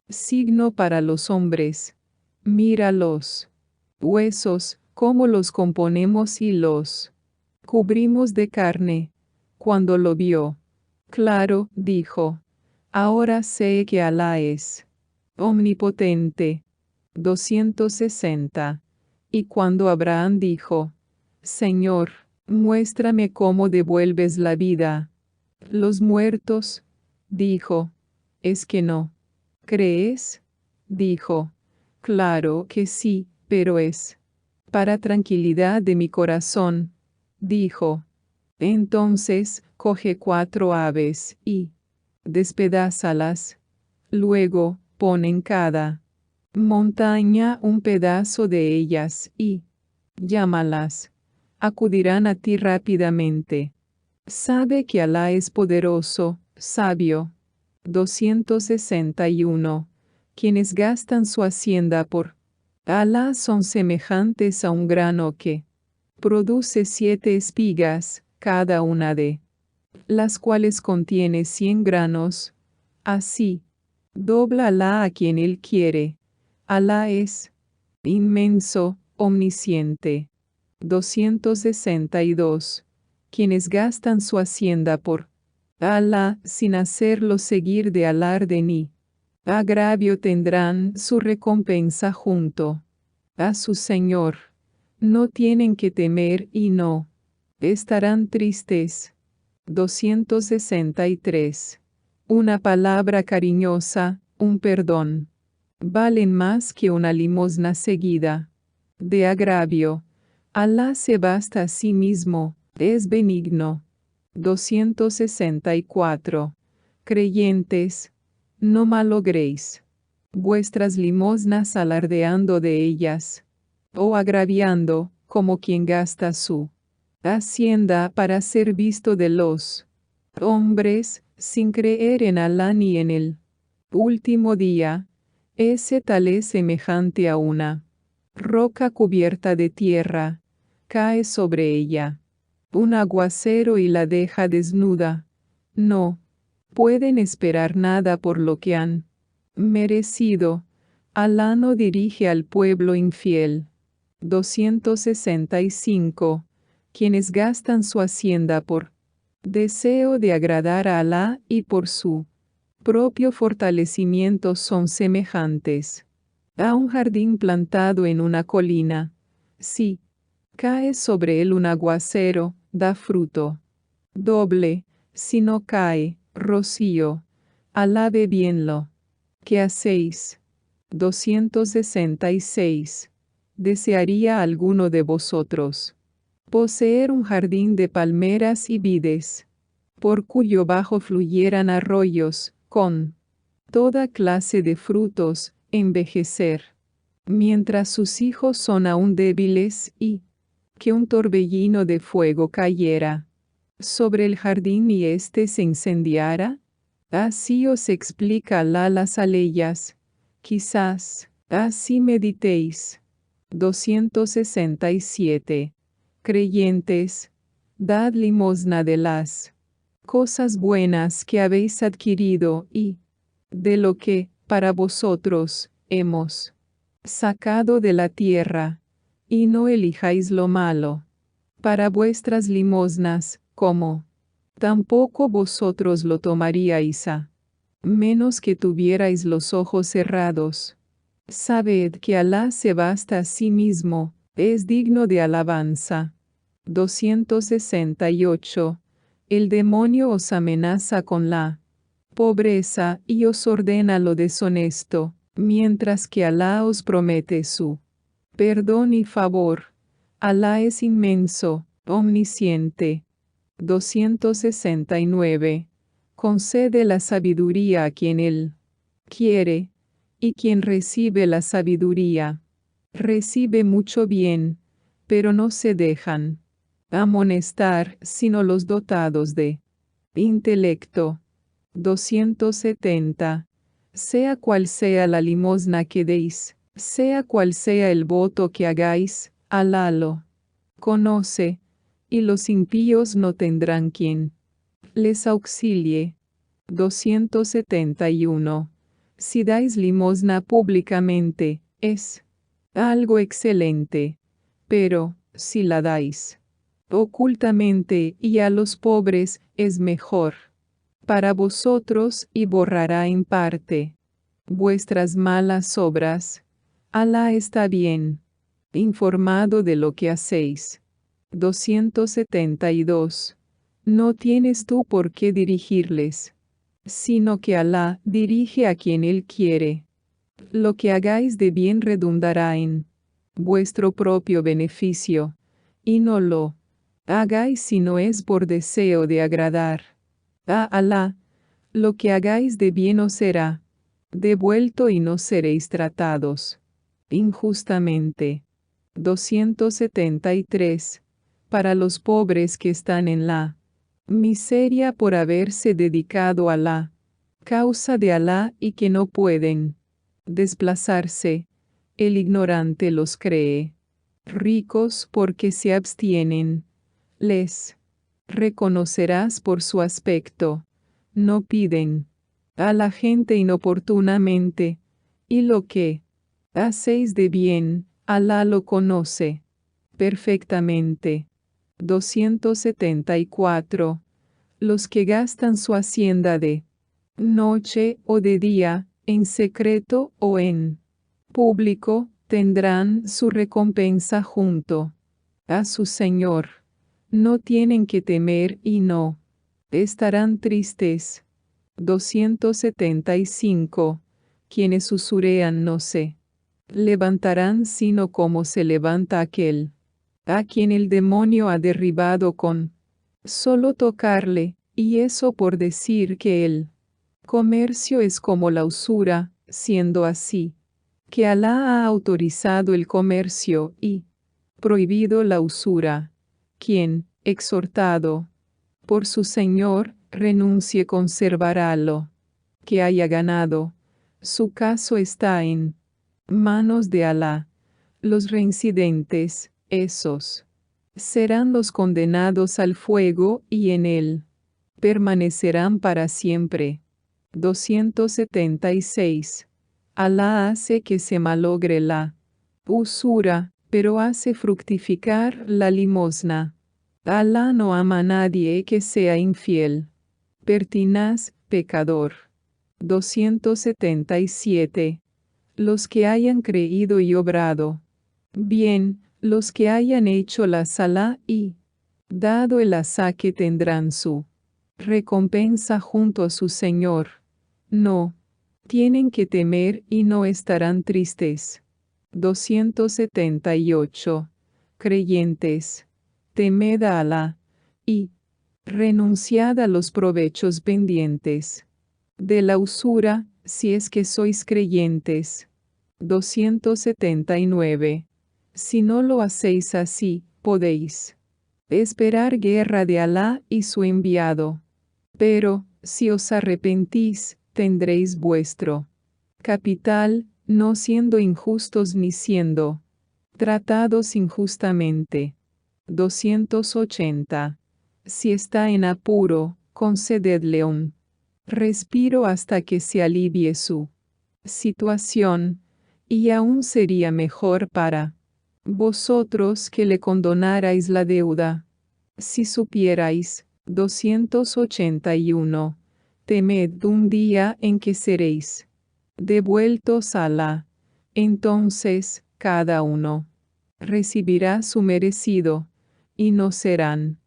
signo para los hombres. Mira los huesos, cómo los componemos y los cubrimos de carne. Cuando lo vio, claro, dijo, ahora sé que Alá es omnipotente. 260. Y cuando Abraham dijo, Señor, muéstrame cómo devuelves la vida los muertos, dijo, ¿es que no crees? Dijo, claro que sí, pero es para tranquilidad de mi corazón. Dijo, entonces, coge 4 aves y despedázalas. Luego, pon en cada montaña un pedazo de ellas y llámalas. Acudirán a ti rápidamente. Sabe que Alá es poderoso, sabio. 261. Quienes gastan su hacienda por Alá son semejantes a un grano que produce 7 espigas, cada una de las cuales contiene 100 granos. Así, dobla Alá a quien Él quiere. Alá es inmenso, omnisciente. 262. Quienes gastan su hacienda por Alá, sin hacerlo seguir de alarde ni agravio, tendrán su recompensa junto a su Señor. No tienen que temer y no estarán tristes. 263. Una palabra cariñosa, un perdón, valen más que una limosna seguida de agravio. Alá se basta a sí mismo, es benigno. 264. Creyentes, no malogréis vuestras limosnas alardeando de ellas, o agraviando, como quien gasta su hacienda para ser visto de los hombres, sin creer en Alá ni en el último día. Ese tal es semejante a una roca cubierta de tierra, cae sobre ella un aguacero y la deja desnuda. No pueden esperar nada por lo que han merecido. Alá no dirige al pueblo infiel. 265. Quienes gastan su hacienda por deseo de agradar a Alá y por su propio fortalecimiento son semejantes a un jardín plantado en una colina. Si cae sobre él un aguacero, da fruto doble; si no cae, rocío. Alabe bienlo. ¿Qué hacéis? 266. ¿Desearía alguno de vosotros poseer un jardín de palmeras y vides, por cuyo bajo fluyeran arroyos, con toda clase de frutos, envejecer, mientras sus hijos son aún débiles, y que un torbellino de fuego cayera sobre el jardín y éste se incendiara? Así os explica Alá las aleyas. Quizás, así meditéis. 267. Creyentes, dad limosna de las cosas buenas que habéis adquirido y de lo que, para vosotros, hemos sacado de la tierra, y no elijáis lo malo para vuestras limosnas, como tampoco vosotros lo tomaríais a menos que tuvierais los ojos cerrados. Sabed que Alá se basta a sí mismo, es digno de alabanza. 268. El demonio os amenaza con la pobreza y os ordena lo deshonesto, mientras que Alá os promete su perdón y favor. Alá es inmenso, omnisciente. 269. Concede la sabiduría a quien Él quiere, y quien recibe la sabiduría recibe mucho bien, pero no se dejan amonestar sino los dotados de intelecto. 270. Sea cual sea la limosna que deis, sea cual sea el voto que hagáis, Alá lo conoce, y los impíos no tendrán quien les auxilie. 271. Si dais limosna públicamente, es algo excelente, pero, si la dais ocultamente y a los pobres, es mejor para vosotros y borrará en parte vuestras malas obras. Alá está bien informado de lo que hacéis. 272. No tienes tú por qué dirigirles, sino que Alá dirige a quien Él quiere. Lo que hagáis de bien redundará en vuestro propio beneficio, y no lo hagáis si no es por deseo de agradar a Alá. Lo que hagáis de bien os será devuelto y no seréis tratados injustamente. 273. Para los pobres que están en la miseria por haberse dedicado a la causa de Alá y que no pueden desplazarse, el ignorante los cree ricos porque se abstienen. Les reconocerás por su aspecto. No piden a la gente inoportunamente, y lo que hacéis de bien, Alá lo conoce perfectamente. 274. Los que gastan su hacienda de noche o de día, en secreto o en público, tendrán su recompensa junto a su Señor. No tienen que temer y no estarán tristes. 275. Quienes usurean no se levantarán sino como se levanta aquel a quien el demonio ha derribado con solo tocarle, y eso por decir que el comercio es como la usura, siendo así, que Alá ha autorizado el comercio y prohibido la usura. Quien, exhortado por su Señor, renuncie conservará lo que haya ganado. Su caso está en manos de Alá. Los reincidentes, esos, serán los condenados al fuego y en él permanecerán para siempre. 276. Alá hace que se malogre la usura, pero hace fructificar la limosna. Alá no ama a nadie que sea infiel. Pertinaz, pecador. 277. Los que hayan creído y obrado bien, los que hayan hecho la salá y dado el asaque tendrán su recompensa junto a su Señor. No tienen que temer y no estarán tristes. 278. Creyentes, temed a Alá y renunciad a los provechos pendientes de la usura, si es que sois creyentes. 279. Si no lo hacéis así, podéis esperar guerra de Alá y su enviado. Pero, si os arrepentís, tendréis vuestro capital, no siendo injustos ni siendo tratados injustamente. 280. Si está en apuro, concededle un respiro hasta que se alivie su situación, y aún sería mejor para vosotros que le condonarais la deuda. Si supierais, 281, temed un día en que seréis devueltos a Alá. Entonces, cada uno recibirá su merecido, y no serán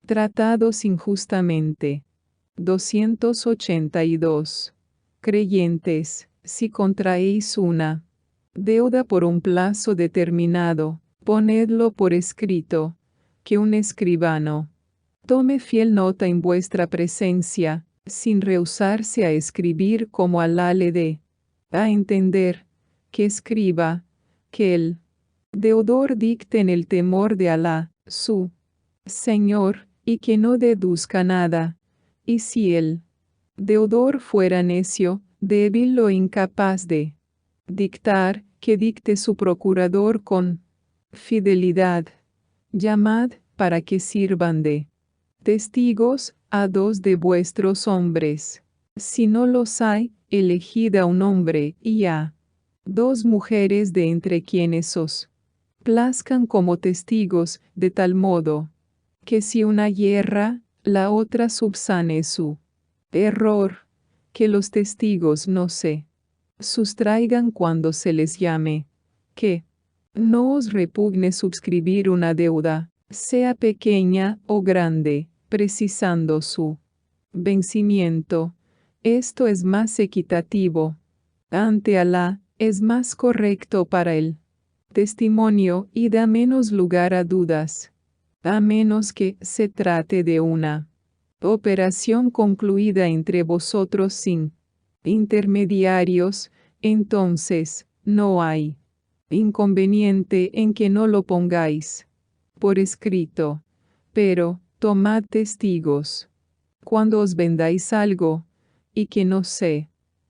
tratados injustamente. 282. Creyentes, si contraéis una deuda por un plazo determinado, ponedlo por escrito, que un escribano tome fiel nota en vuestra presencia, sin rehusarse a escribir como Alá le dé a entender, que escriba, que el deudor dicte en el temor de Alá, su Señor, y que no deduzca nada. Y si el deudor fuera necio, débil o incapaz de dictar, que dicte su procurador con fidelidad. Llamad, para que sirvan de testigos, a 2 de vuestros hombres. Si no los hay, elegid a un hombre y a 2 mujeres de entre quienes os plazcan como testigos, de tal modo que si una yerra, la otra subsane su error, que los testigos no se sustraigan cuando se les llame, que no os repugne suscribir una deuda, sea pequeña o grande, precisando su vencimiento. Esto es más equitativo. Ante Alá, es más correcto para el testimonio y da menos lugar a dudas, a menos que se trate de una operación concluida entre vosotros sin intermediarios, entonces, no hay inconveniente en que no lo pongáis por escrito. Pero, tomad testigos cuando os vendáis algo, y que no se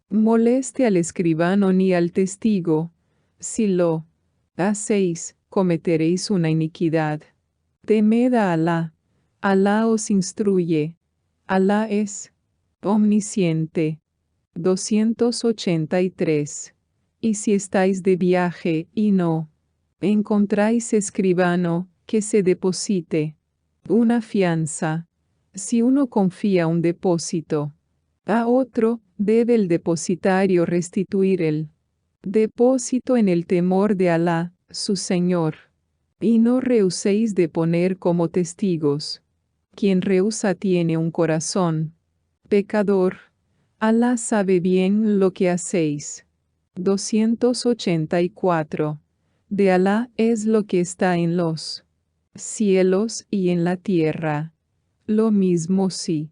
moleste al escribano ni al testigo. Si lo hacéis, cometeréis una iniquidad. Temed a Alá. Alá os instruye. Alá es omnisciente. 283. Y si estáis de viaje y no encontráis escribano que se deposite una fianza, Si uno confía un depósito a otro, debe el depositario restituir el depósito en el temor de Alá, su Señor. Y no rehuséis de poner como testigos. Quien rehúsa tiene un corazón pecador. Alá sabe bien lo que hacéis. 284. De Alá es lo que está en los cielos y en la tierra. Lo mismo si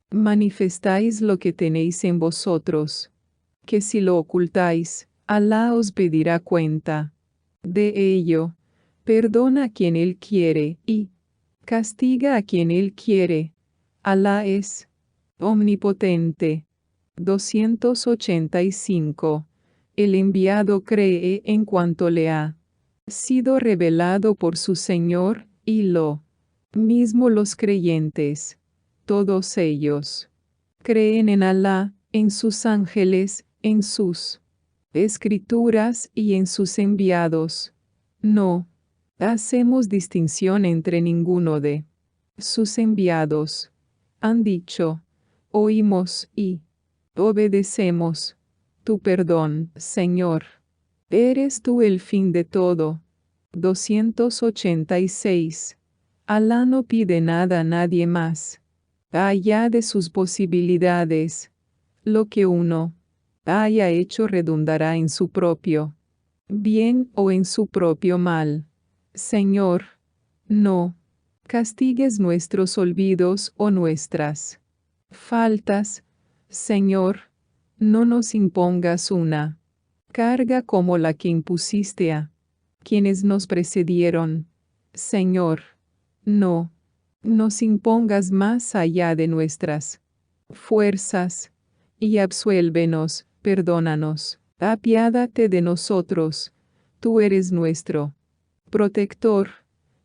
manifestáis lo que tenéis en vosotros, que si lo ocultáis, Alá os pedirá cuenta de ello. Perdona a quien Él quiere y castiga a quien Él quiere. Alá es omnipotente. 285. El enviado cree en cuanto le ha sido revelado por su Señor, y lo mismo los creyentes. Todos ellos creen en Alá, en sus ángeles, en sus escrituras y en sus enviados. No hacemos distinción entre ninguno de sus enviados. Han dicho, oímos y obedecemos. Tu perdón, Señor. Eres tú el fin de todo. 286. Alá no pide nada a nadie más allá de sus posibilidades. Lo que uno haya hecho redundará en su propio bien o en su propio mal. Señor, no castigues nuestros olvidos o nuestras faltas. Señor, no nos impongas una carga como la que impusiste a quienes nos precedieron. Señor, no nos impongas más allá de nuestras fuerzas, y absuélvenos, perdónanos, apiádate de nosotros, tú eres nuestro protector,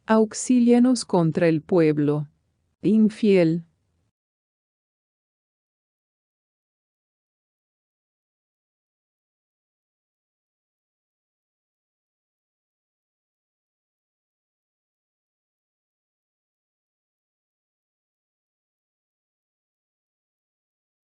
auxílianos contra el pueblo infiel.